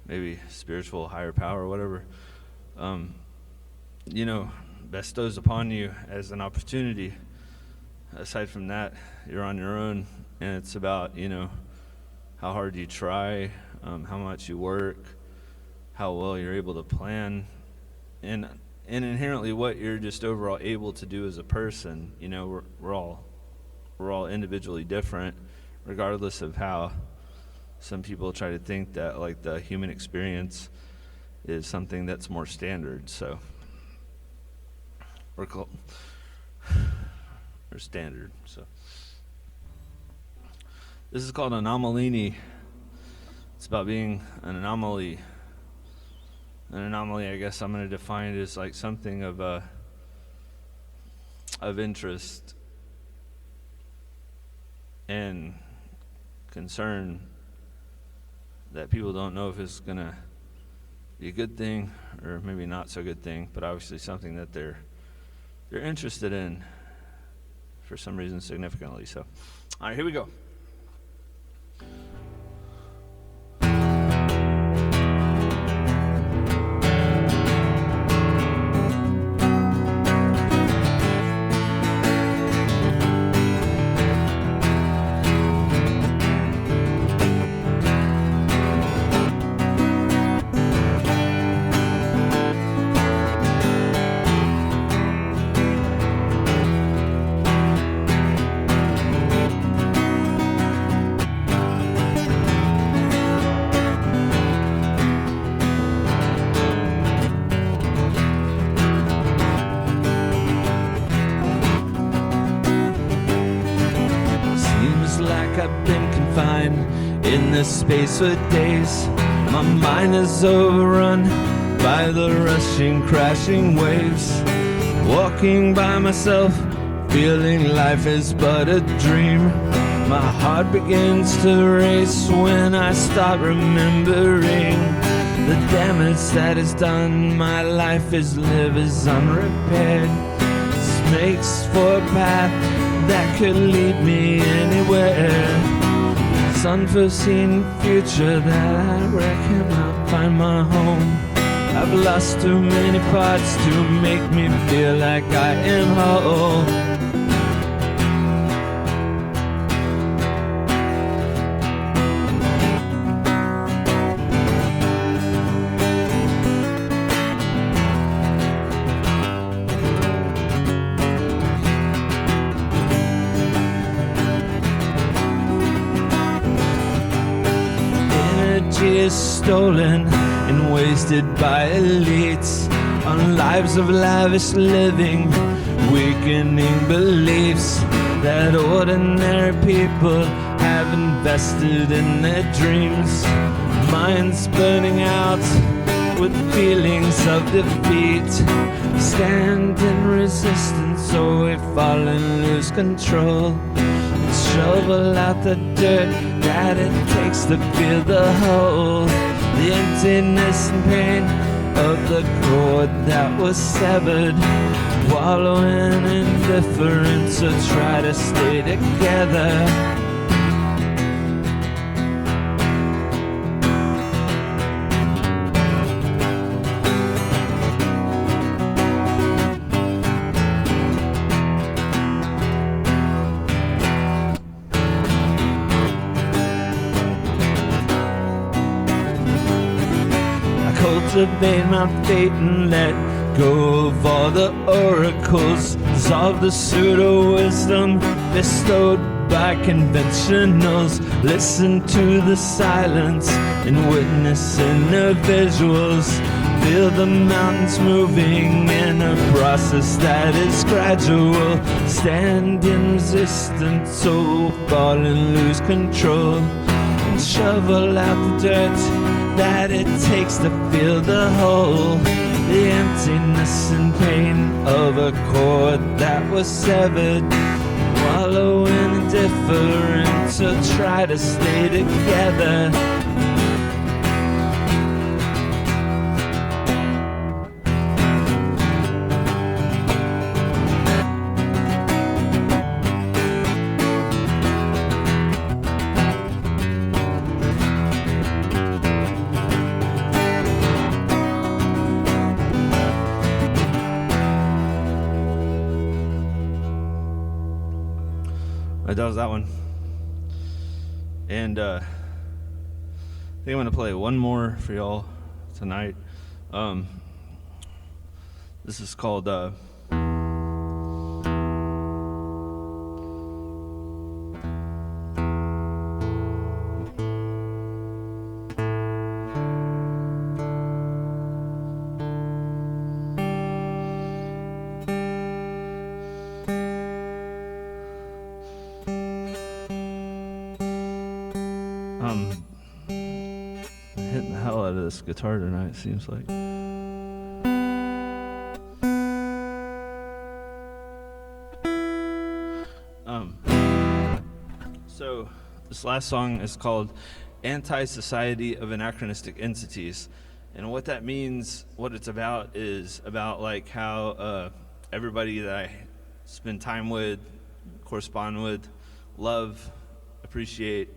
maybe spiritual higher power or whatever, you know, bestows upon you as an opportunity. Aside from that, you're on your own, and it's about, you know, how hard you try, how much you work, how well you're able to plan, and inherently what you're just overall able to do as a person. You know, we're all individually different, regardless of how some people try to think that, like, the human experience is something that's more standard. So or standard. So this is called Anomalini. It's about being an anomaly. An anomaly, I guess I'm going to define it as like something of interest and concern that people don't know if it's going to be a good thing or maybe not so good thing, but obviously something that they're you're interested in for some reason significantly. So, all right, here we go. In this space for days, my mind is overrun by the rushing, crashing waves. Walking by myself, feeling life is but a dream. My heart begins to race when I start remembering the damage that is done. My life is unrepaired. This makes for a path that could lead me anywhere. Unforeseen future that I reckon I'll find my home. I've lost too many parts to make me feel like I am whole. Is stolen and wasted by elites on lives of lavish living, weakening beliefs that ordinary people have invested in their dreams. Minds burning out with feelings of defeat. Stand in resistance so we fall and lose control. Shovel out the dirt that it takes to fill the hole. The emptiness and pain of the cord that was severed. Wallow in indifference or try to stay together. Cultivate my fate and let go of all the oracles. Dissolve the pseudo-wisdom bestowed by conventionals. Listen to the silence and witness inner visuals. Feel the mountains moving in a process that is gradual. Stand in resistance so fall and lose control. And shovel out the dirt that it takes to fill the hole. The emptiness and pain of a cord that was severed. Wallow in indifference or try to stay together. That was that one. And I think I'm gonna play one more for y'all tonight. This is called hitting the hell out of this guitar tonight, seems like. So this last song is called Anti-Society of Anachronistic Entities. And what that means, what it's about, is about like how everybody that I spend time with, correspond with, love, appreciate,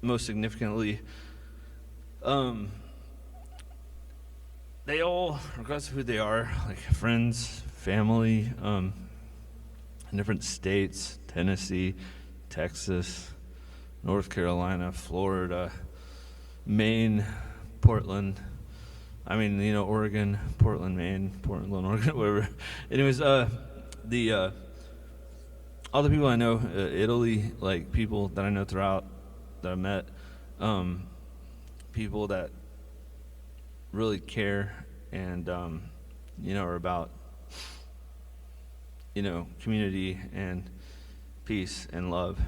most significantly. They all, regardless of who they are, like friends, family, in different states, Tennessee, Texas, North Carolina, Florida, Maine, Portland, Oregon, Portland, Maine, Portland, Oregon, whatever. Anyways, all the people I know, Italy, like people that I know throughout that I met, people that really care and, are about, community and peace and love.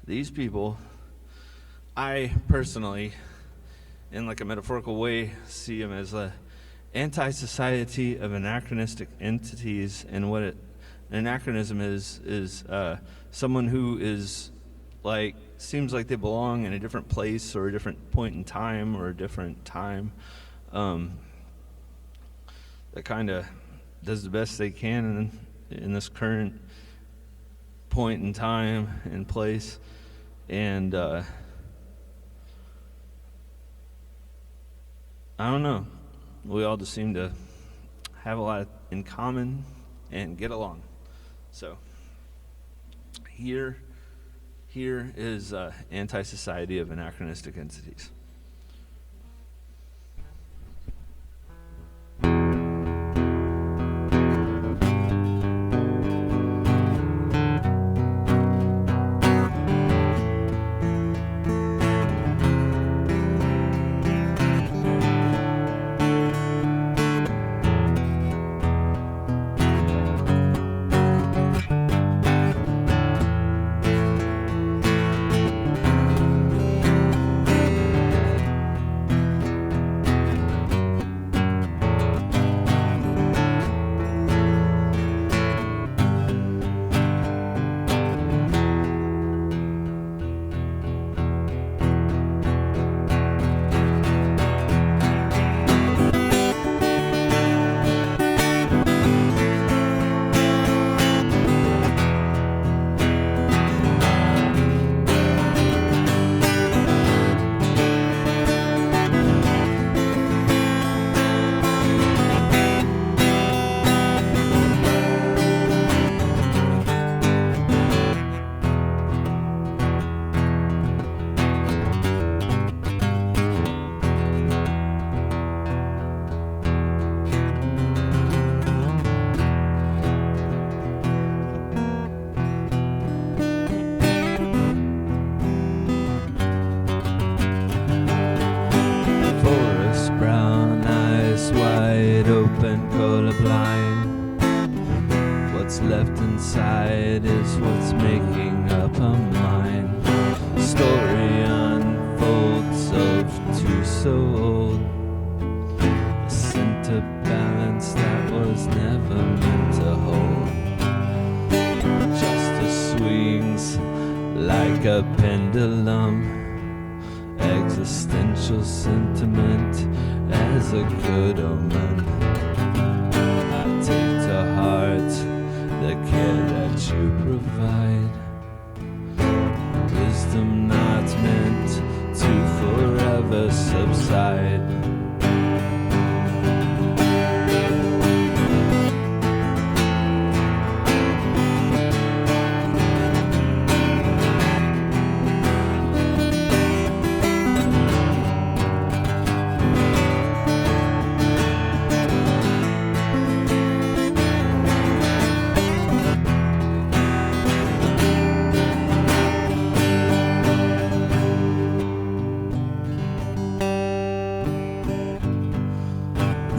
These people, I personally, in like a metaphorical way, see them as a anti-society of anachronistic entities. And what an anachronism is someone who is like, seems like they belong in a different place or a different point in time or a different time, that kind of does the best they can in this current point in time and place. And I don't know, we all just seem to have a lot in common and get along. So here is anti-society of anachronistic entities. Existential sentiment as a good omen. I take to heart the care that you provide. Wisdom not meant to forever subside.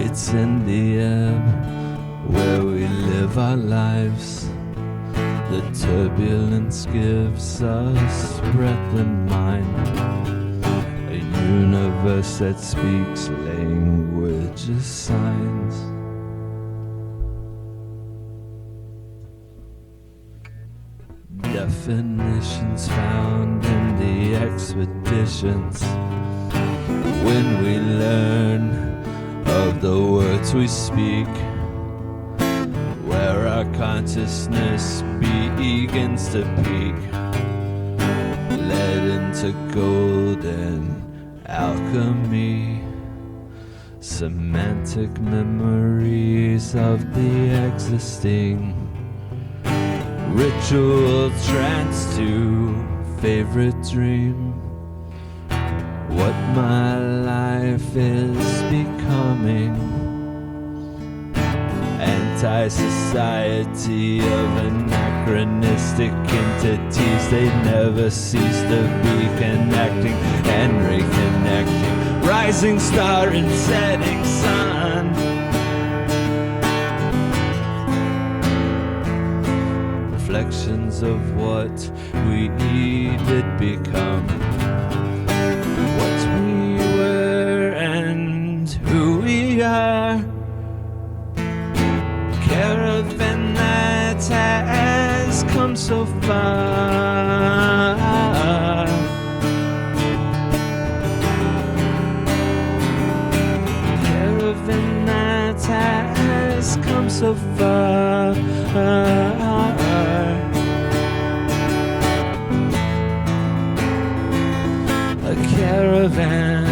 It's in the ebb where we live our lives. The turbulence gives us breath and mind. A universe that speaks language of signs. Definitions found in the expeditions. When we learn of the words we speak, where our consciousness begins to peak, led into golden alchemy, semantic memories of the existing, ritual trance to favorite dream, what my life is becoming, anti-society of anachronistic entities, they never cease to be connecting and reconnecting, rising star and setting sun, reflections of what we did become, what we were and who we are. Caravan that has come so far. Caravan that has come so far. A caravan.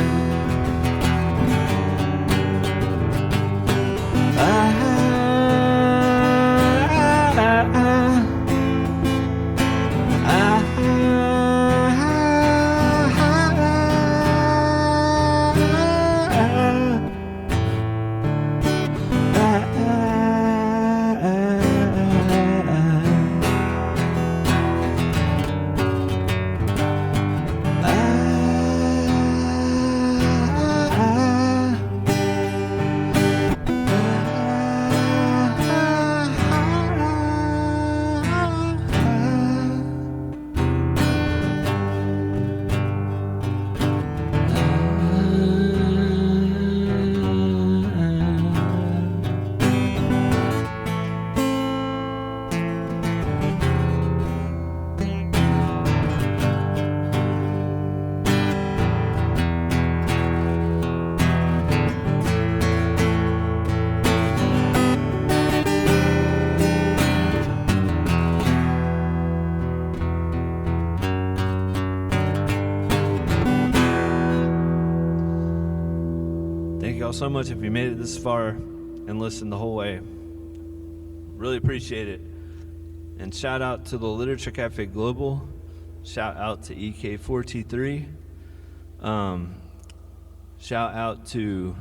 Thank y'all so much if you made it this far and listened the whole way. Really appreciate it. And shout out to the Literature Cafe Global. Shout out to EK4T3. Shout out to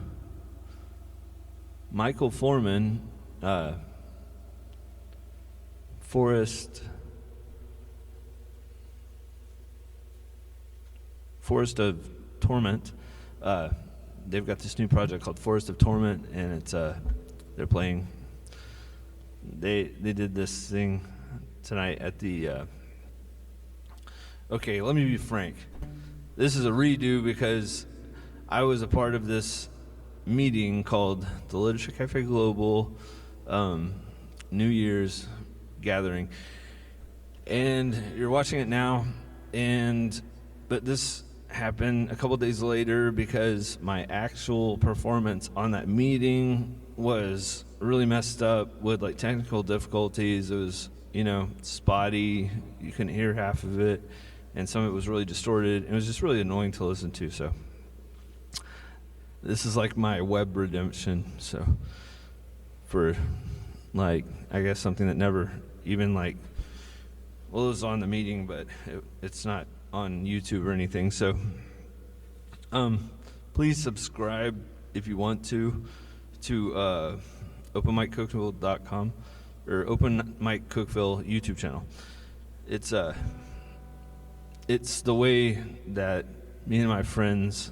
Michael Forman, Forest of Torment. They've got this new project called Forest of Torment, and it's they're playing. They did this thing tonight at the. Okay, let me be frank. This is a redo because I was a part of this meeting called the Literature Cafe Global New Year's gathering, and you're watching it now, but this happened a couple days later because my actual performance on that meeting was really messed up with like technical difficulties. It was, spotty. You couldn't hear half of it, and some of it was really distorted. It was just really annoying to listen to. So this is like my web redemption. So for like, I guess something that never even it was on the meeting, but it's not on YouTube or anything. So please subscribe if you want to openmiccookville.com or Open Mic Cookville YouTube channel. It's the way that me and my friends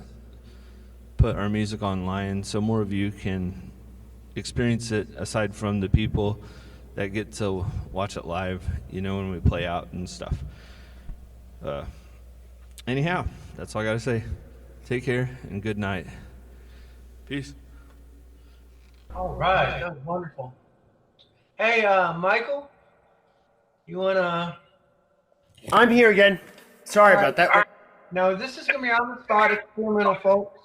put our music online so more of you can experience it aside from the people that get to watch it live, when we play out and stuff. Anyhow, that's all I gotta say. Take care and good night. Peace. All right, that was wonderful. Hey, Michael, you wanna? I'm here again. Sorry about that. Now, this is gonna be on the spot experimental, folks.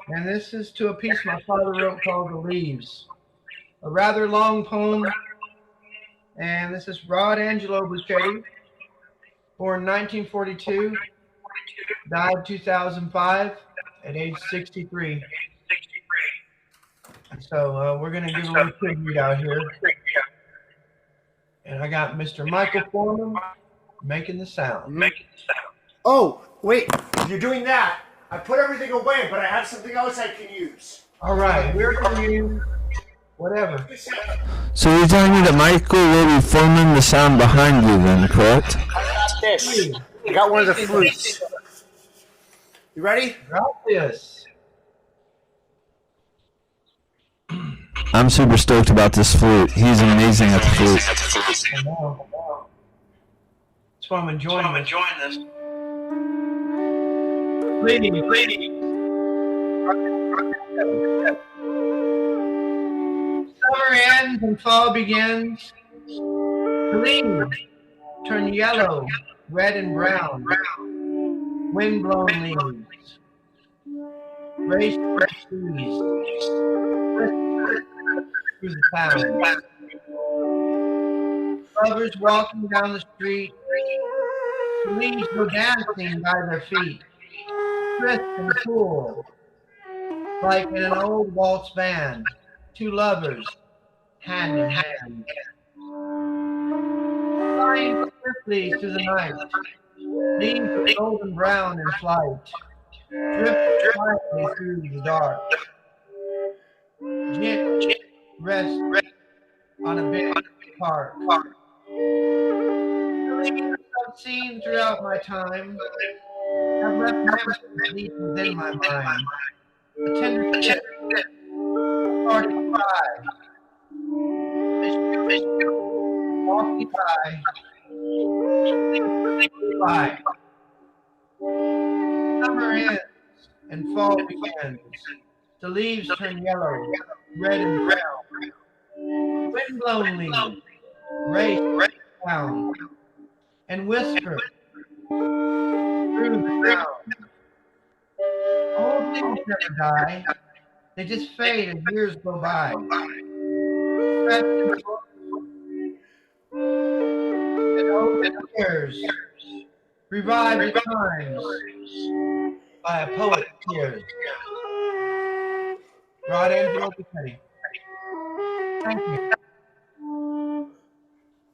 and this is to a piece my father wrote called The Leaves. A rather long poem, and this is Rod Angelo Burchette, born 1942, died 2005 at age 63. So we're going to give a little tribute out here. And I got Mr. Michael Forman making the sound. Oh, wait. You're doing that. I put everything away, but I have something else I can use. All right. We're going to use whatever. So you're telling me that Michael will be forming the sound behind you then, correct? I got this. I got one of the flutes. You ready? Gracias. I'm super stoked about this flute. He's amazing at the flute. I know. That's why I'm enjoying this. Lady. Summer ends and fall begins. The leaves turn yellow, red, and brown. Wind-blown leaves. Race trees. Through the town. Lovers walking down the street. The leaves go dancing by their feet. Crisp and cool. Like in an old waltz band. Two lovers, hand in hand. Flying swiftly through the night. Leaves are golden brown in flight. Drift quietly through the dark. Rest on a big park. The leaves I've seen throughout my time have left memories deep within my mind. A tender kiss, a party cry. Walking by. Summer ends and fall begins. The leaves turn yellow, red, and brown. Wind-blown leaves race down and whisper through the ground. Old leaves never die; they just fade as years go by. And open tears revive the times by a poet's tears. Rod Angelo Burchette. Thank you.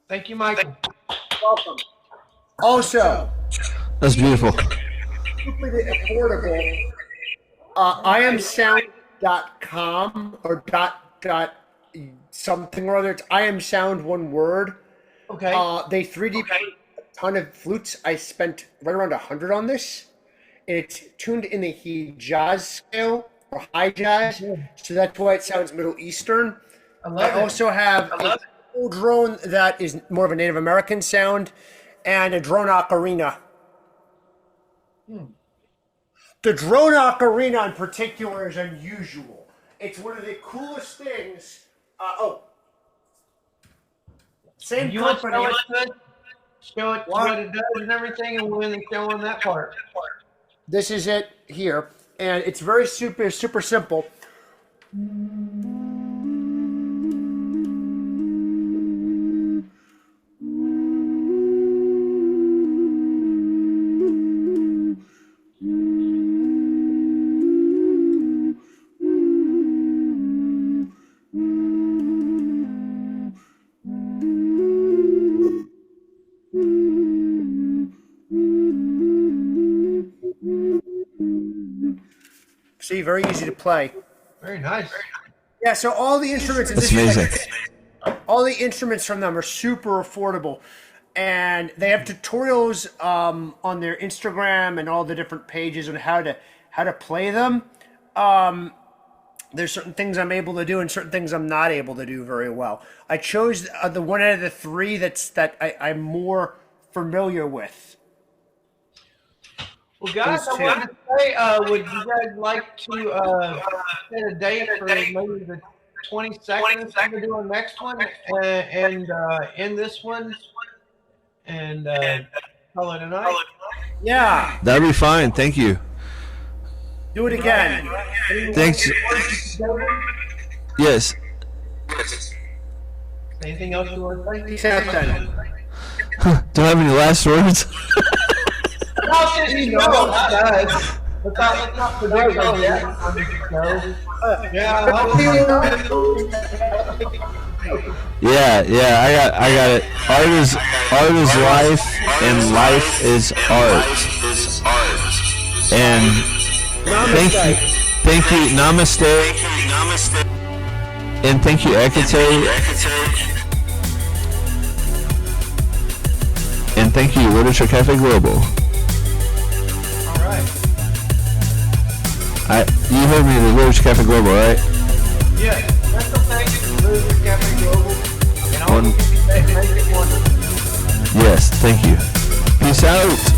Thank you, Michael. Welcome. Also, That's beautiful. completely affordable. IamSound.com or dot something or other. It's IamSound, one word. Okay. They 3D printed a ton of flutes. I spent right around 100 on this. And it's tuned in the Hijaz scale or high jazz, so that's why it sounds Middle Eastern. I also have a full drone that is more of a Native American sound and a drone ocarina. The drone ocarina in particular is unusual. It's one of the coolest things. Same You company. want to show it what it does and everything, and we'll end the show on that part. This is it here, and it's very super simple. See, very easy to play. Very nice. Yeah, so all the instruments in That's this amazing. all the instruments from them are super affordable, and they have tutorials on their Instagram and all the different pages on how to play them. There's certain things I'm able to do and certain things I'm not able to do very well. I chose the one out of the three that I'm more familiar with. Well, guys, I wanted to say, would you guys like to set a date for maybe the 22nd that we're doing next one, and end this one, and call it a night? Yeah. That'd be fine. Thank you. Do it again. Thanks. Yes. Anything else you want to say? Chat then. Do I have any last words? You know, let's not predict on that. Yeah, I got it. Art is life, and life is art. And thank you, namaste, and thank you, EK4T3, and thank you, Literature Cafe Global. You heard me, the Literature Cafe Global, right? Yes, special thanks to Literature Cafe Global and all the people that make it wonderful. Yes, thank you. Peace out.